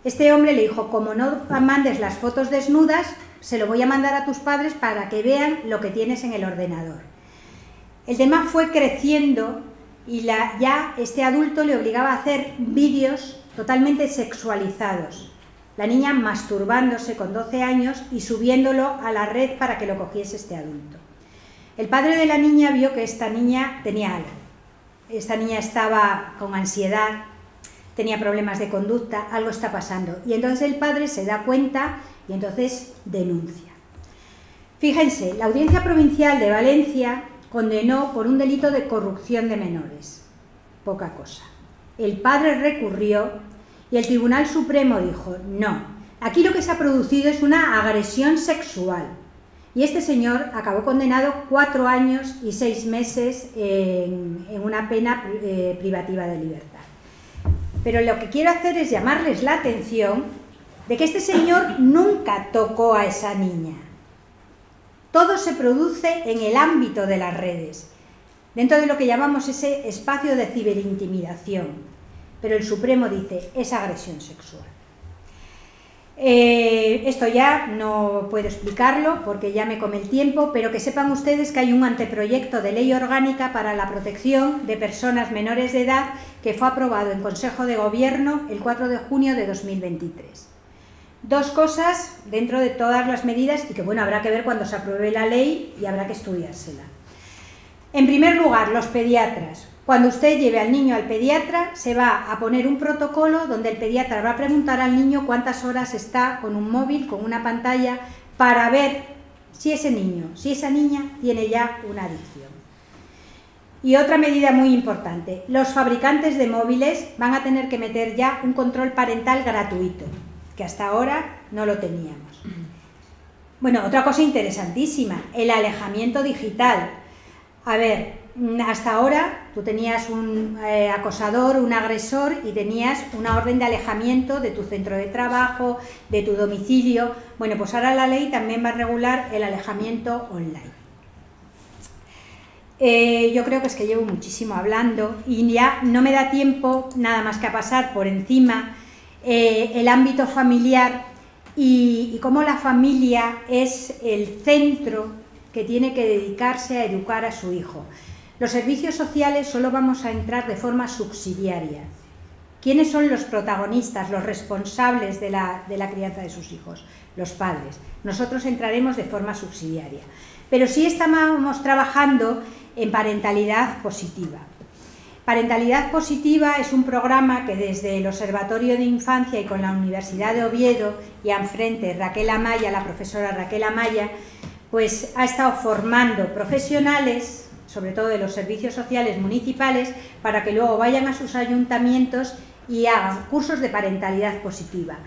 Este hombre le dijo: como no mandes las fotos desnudas, se lo voy a mandar a tus padres para que vean lo que tienes en el ordenador. El tema fue creciendo y ya este adulto le obligaba a hacer vídeos totalmente sexualizados. La niña masturbándose con 12 años y subiéndolo a la red para que lo cogiese este adulto. El padre de la niña vio que esta niña tenía algo. Esta niña estaba con ansiedad, tenía problemas de conducta, algo está pasando. Y entonces el padre se da cuenta y entonces denuncia. Fíjense, la Audiencia Provincial de Valencia condenó por un delito de corrupción de menores. Poca cosa. El padre recurrió y el Tribunal Supremo dijo: no, aquí lo que se ha producido es una agresión sexual. Y este señor acabó condenado 4 años y 6 meses en una pena privativa de libertad. Pero lo que quiero hacer es llamarles la atención de que este señor nunca tocó a esa niña. Todo se produce en el ámbito de las redes, dentro de lo que llamamos ese espacio de ciberintimidación. Pero el Supremo dice: es agresión sexual. Esto ya no puedo explicarlo porque ya me come el tiempo, pero que sepan ustedes que hay un anteproyecto de ley orgánica para la protección de personas menores de edad que fue aprobado en Consejo de Gobierno el 4 de junio de 2023. Dos cosas dentro de todas las medidas y que, bueno, habrá que ver cuando se apruebe la ley y habrá que estudiársela. En primer lugar, los pediatras. Cuando usted lleve al niño al pediatra, se va a poner un protocolo donde el pediatra va a preguntar al niño cuántas horas está con un móvil, con una pantalla, para ver si ese niño, si esa niña tiene ya una adicción. Y otra medida muy importante, los fabricantes de móviles van a tener que meter ya un control parental gratuito, que hasta ahora no lo teníamos. Bueno, otra cosa interesantísima, el alejamiento digital. A ver, hasta ahora tú tenías un acosador, un agresor y tenías una orden de alejamiento de tu centro de trabajo, de tu domicilio. Bueno, pues ahora la ley también va a regular el alejamiento online. Yo creo que es que llevo muchísimo hablando y ya no me da tiempo nada más que a pasar por encima el ámbito familiar y cómo la familia es el centro que tiene que dedicarse a educar a su hijo. Los servicios sociales solo vamos a entrar de forma subsidiaria. ¿Quiénes son los protagonistas, los responsables de la crianza de sus hijos? Los padres. Nosotros entraremos de forma subsidiaria. Pero sí estamos trabajando en parentalidad positiva. Parentalidad positiva es un programa que desde el Observatorio de Infancia y con la Universidad de Oviedo y enfrente Raquel Amaya, la profesora Raquel Amaya, pues ha estado formando profesionales, sobre todo de los servicios sociales municipales, para que luego vayan a sus ayuntamientos y hagan cursos de parentalidad positiva.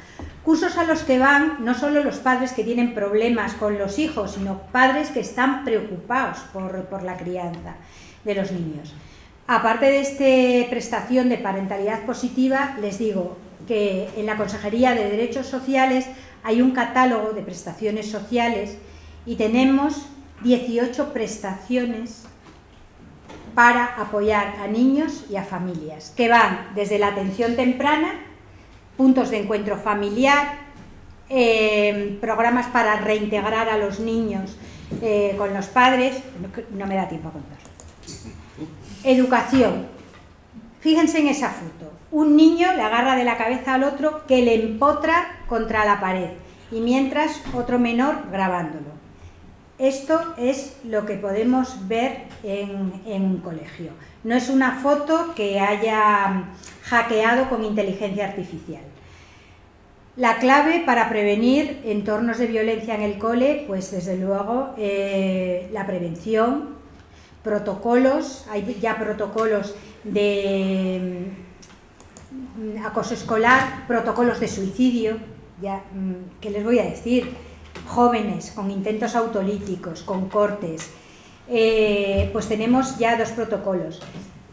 Cursos a los que van no solo los padres que tienen problemas con los hijos, sino padres que están preocupados por la crianza de los niños. Aparte de esta prestación de parentalidad positiva, les digo que en la Consejería de Derechos Sociales hay un catálogo de prestaciones sociales y tenemos 18 prestaciones para apoyar a niños y a familias, que van desde la atención temprana, puntos de encuentro familiar, programas para reintegrar a los niños con los padres, no me da tiempo a contar. Educación. Fíjense en esa foto. Un niño le agarra de la cabeza al otro que le empotra contra la pared y mientras otro menor grabándolo. Esto es lo que podemos ver en un colegio. No es una foto que haya hackeado con inteligencia artificial. La clave para prevenir entornos de violencia en el cole, pues desde luego la prevención, protocolos, hay ya protocolos de acoso escolar, protocolos de suicidio, ya, ¿qué les voy a decir? Jóvenes con intentos autolíticos, con cortes, pues tenemos ya 2 protocolos.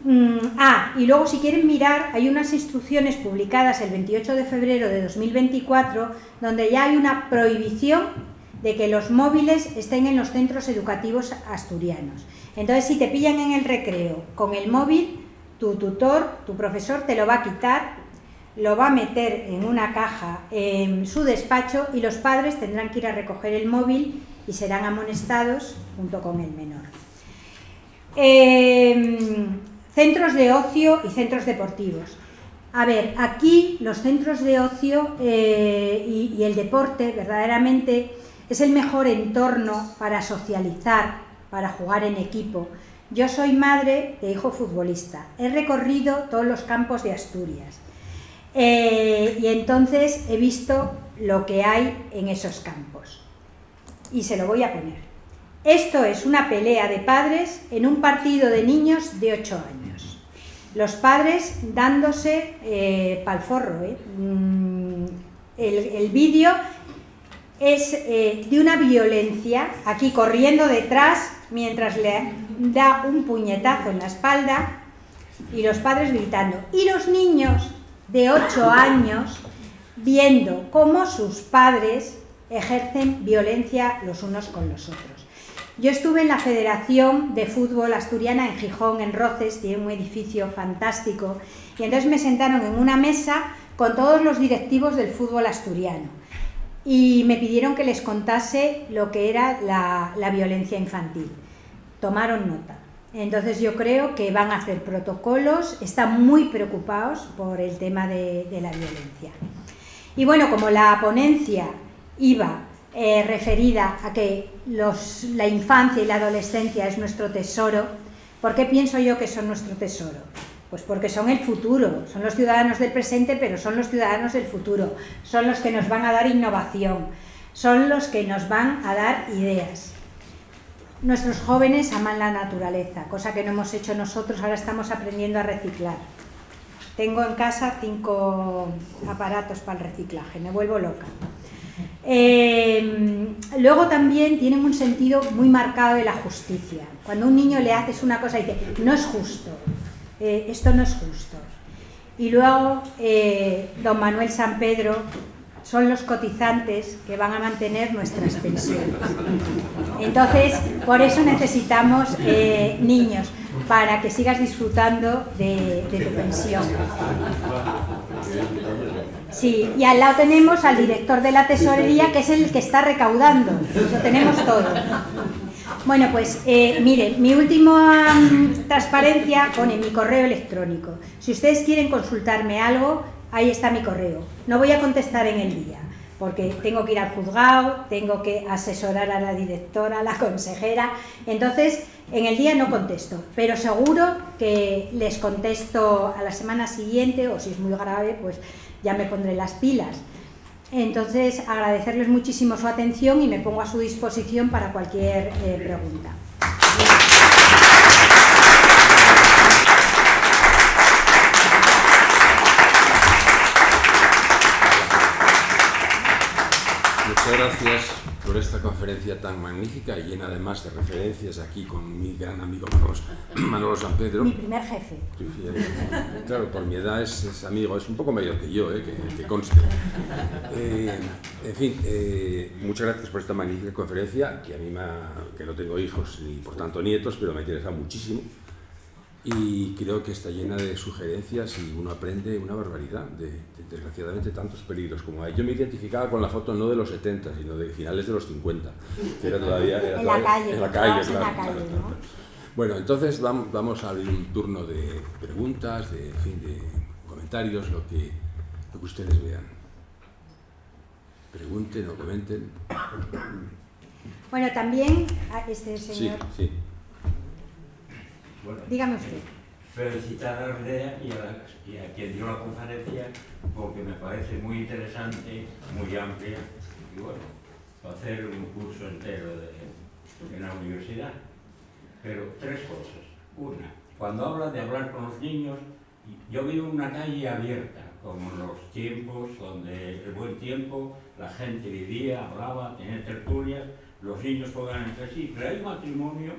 Y luego si quieren mirar, hay unas instrucciones publicadas el 28 de febrero de 2024 donde ya hay una prohibición de que los móviles estén en los centros educativos asturianos. Entonces, si te pillan en el recreo con el móvil, tu tutor, tu profesor te lo va a quitar, lo va a meter en una caja en su despacho y los padres tendrán que ir a recoger el móvil y serán amonestados junto con el menor. Centros de ocio y centros deportivos. A ver, aquí los centros de ocio y el deporte verdaderamente es el mejor entorno para socializar, para jugar en equipo. Yo soy madre de hijo futbolista, he recorrido todos los campos de Asturias. Y entonces he visto lo que hay en esos campos y se lo voy a poner. Esto es una pelea de padres en un partido de niños de 8 años. Los padres dándose pa'l forro. El vídeo es de una violencia, aquí corriendo detrás mientras le da un puñetazo en la espalda y los padres gritando. Y los niños de 8 años viendo cómo sus padres ejercen violencia los unos con los otros. Yo estuve en la Federación de Fútbol Asturiana en Gijón, en Roces, tiene un edificio fantástico, y entonces me sentaron en una mesa con todos los directivos del fútbol asturiano. y me pidieron que les contase lo que era la violencia infantil. Tomaron nota. Entonces yo creo que van a hacer protocolos, están muy preocupados por el tema de la violencia. Y bueno, como la ponencia iba referida a que la infancia y la adolescencia es nuestro tesoro, ¿por qué pienso yo que son nuestro tesoro? Pues porque son el futuro, son los ciudadanos del presente, pero son los ciudadanos del futuro, son los que nos van a dar innovación, son los que nos van a dar ideas. Nuestros jóvenes aman la naturaleza, cosa que no hemos hecho nosotros, ahora estamos aprendiendo a reciclar. Tengo en casa 5 aparatos para el reciclaje, me vuelvo loca. Luego también tienen un sentido muy marcado de la justicia. Cuando a un niño le haces una cosa y dice, no es justo, esto no es justo. Y luego don Manuel San Pedro son los cotizantes que van a mantener nuestras pensiones. Entonces, por eso necesitamos niños, para que sigas disfrutando de tu pensión. Sí, y al lado tenemos al director de la tesorería, que es el que está recaudando. Lo tenemos todo. Bueno, pues miren, mi última transparencia pone mi correo electrónico. Si ustedes quieren consultarme algo, ahí está mi correo. No voy a contestar en el día, porque tengo que ir al juzgado, tengo que asesorar a la directora, a la consejera, entonces en el día no contesto, pero seguro que les contesto a la semana siguiente, o si es muy grave, pues ya me pondré las pilas. Entonces, agradecerles muchísimo su atención y me pongo a su disposición para cualquier pregunta. Muchas gracias por esta conferencia tan magnífica y llena además de referencias aquí con mi gran amigo Manolo San Pedro. Mi primer jefe. Claro, por mi edad es amigo, es un poco mayor que yo, que conste. En fin, muchas gracias por esta magnífica conferencia, que a mí que no tengo hijos ni por tanto nietos, pero me ha interesado muchísimo. Y creo que está llena de sugerencias y uno aprende una barbaridad de desgraciadamente tantos peligros como hay. Yo me identificaba con la foto no de los 70, sino de finales de los 50, que era todavía en la calle, claro. Bueno, entonces vamos a abrir un turno de preguntas, de comentarios, lo que ustedes vean. Pregunten o comenten. Bueno, también este señor... Sí. Bueno, dígame usted. Felicitar a Ardea y a quien dio la conferencia, porque me parece muy interesante, muy amplia, y bueno, hacer un curso entero en la universidad. Pero 3 cosas. Una, cuando habla de hablar con los niños, yo vivo una calle abierta, como en los tiempos donde el buen tiempo, la gente vivía, hablaba, tenía tertulias, los niños juegan entre sí, pero hay un matrimonio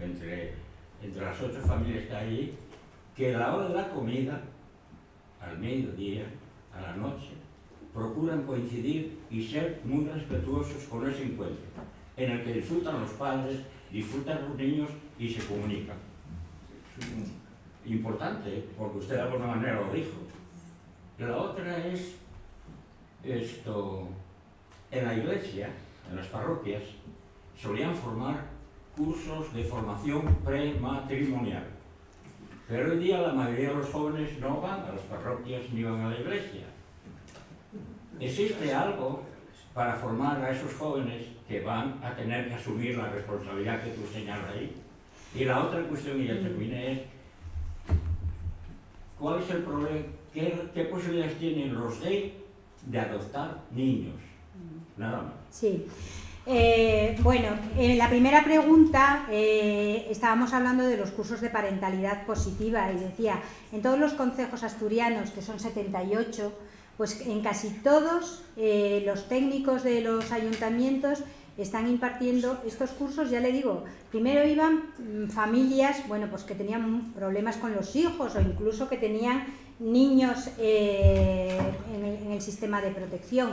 entre las 8 familias que hay allí, que a la hora de la comida, al mediodía, a la noche, procuran coincidir y ser muy respetuosos con ese encuentro, en el que disfrutan los padres, disfrutan los niños y se comunican. Es importante, porque usted de alguna manera lo dijo. La otra es en la iglesia, en las parroquias, solían formar cursos de formación prematrimonial. Pero hoy día la mayoría de los jóvenes no van a las parroquias ni van a la iglesia. ¿Existe algo para formar a esos jóvenes que van a tener que asumir la responsabilidad que tú señalas ahí? Y la otra cuestión, y ya terminé, es ¿cuál es el problema? ¿Qué posibilidades tienen los gays de adoptar niños? Nada más. Sí. Bueno, en la primera pregunta estábamos hablando de los cursos de parentalidad positiva y decía, en todos los concejos asturianos, que son 78, pues en casi todos los técnicos de los ayuntamientos están impartiendo estos cursos. Ya le digo, primero iban familias, bueno, pues que tenían problemas con los hijos o incluso que tenían niños en el sistema de protección.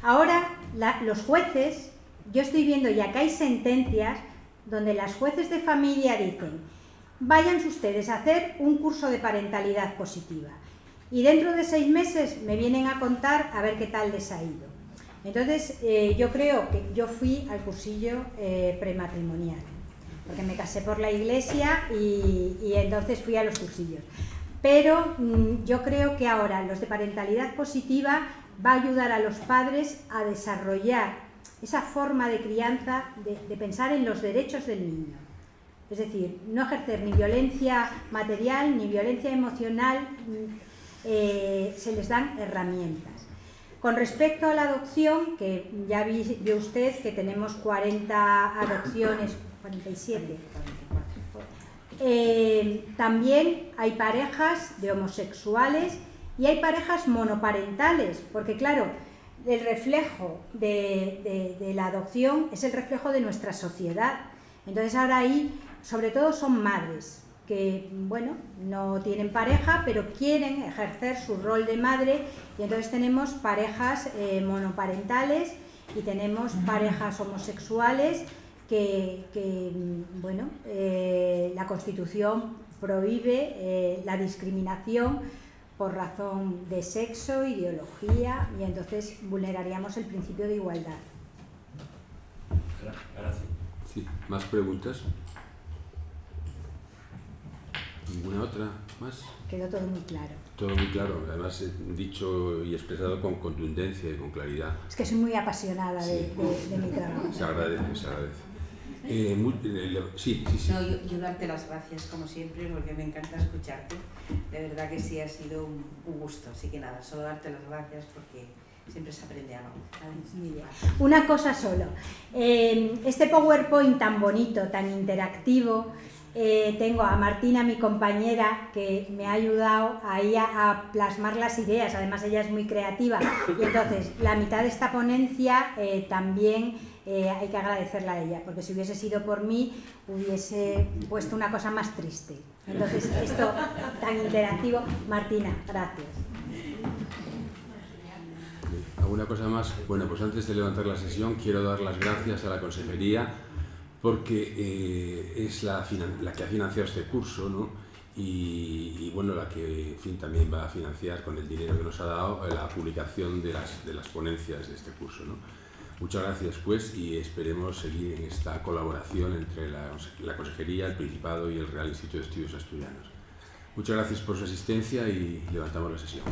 Ahora los jueces, yo estoy viendo y acá hay sentencias donde las jueces de familia dicen, váyanse ustedes a hacer un curso de parentalidad positiva y dentro de 6 meses me vienen a contar a ver qué tal les ha ido. Entonces, yo creo que yo fui al cursillo prematrimonial, porque me casé por la iglesia y entonces fui a los cursillos. Pero yo creo que ahora los de parentalidad positiva va a ayudar a los padres a desarrollar esa forma de crianza, de pensar en los derechos del niño. Es decir, no ejercer ni violencia material ni violencia emocional, se les dan herramientas. Con respecto a la adopción, que ya vio usted que tenemos 40 adopciones, 47. También hay parejas de homosexuales y hay parejas monoparentales, porque claro, el reflejo de la adopción es el reflejo de nuestra sociedad. Entonces ahora ahí, sobre todo son madres que, bueno, no tienen pareja, pero quieren ejercer su rol de madre, y entonces tenemos parejas monoparentales y tenemos parejas homosexuales que bueno, la Constitución prohíbe la discriminación por razón de sexo, ideología, y entonces vulneraríamos el principio de igualdad. Gracias. Sí, ¿más preguntas? ¿Ninguna otra más? Quedó todo muy claro. Todo muy claro, además dicho y expresado con contundencia y con claridad. Es que soy muy apasionada de mi trabajo. Se agradece, se agradece. Sí. No, yo darte las gracias como siempre, porque me encanta escucharte. De verdad que sí, ha sido un gusto. Así que nada, solo darte las gracias porque siempre se aprende algo. Muy bien. Una cosa solo. Este PowerPoint tan bonito, tan interactivo, tengo a Martina, mi compañera, que me ha ayudado ahí a plasmar las ideas. Además ella es muy creativa, y entonces la mitad de esta ponencia también hay que agradecerla a ella, porque si hubiese sido por mí hubiese puesto una cosa más triste. Entonces esto tan interactivo. Martina, gracias. ¿Alguna cosa más? Bueno, pues antes de levantar la sesión quiero dar las gracias a la Consejería, porque es la que ha financiado este curso, ¿no? Y bueno, la que, en fin, también va a financiar con el dinero que nos ha dado la publicación de las ponencias de este curso, ¿no? Muchas gracias, pues, y esperemos seguir en esta colaboración entre la Consejería, el Principado y el Real Instituto de Estudios Asturianos. Muchas gracias por su asistencia y levantamos la sesión.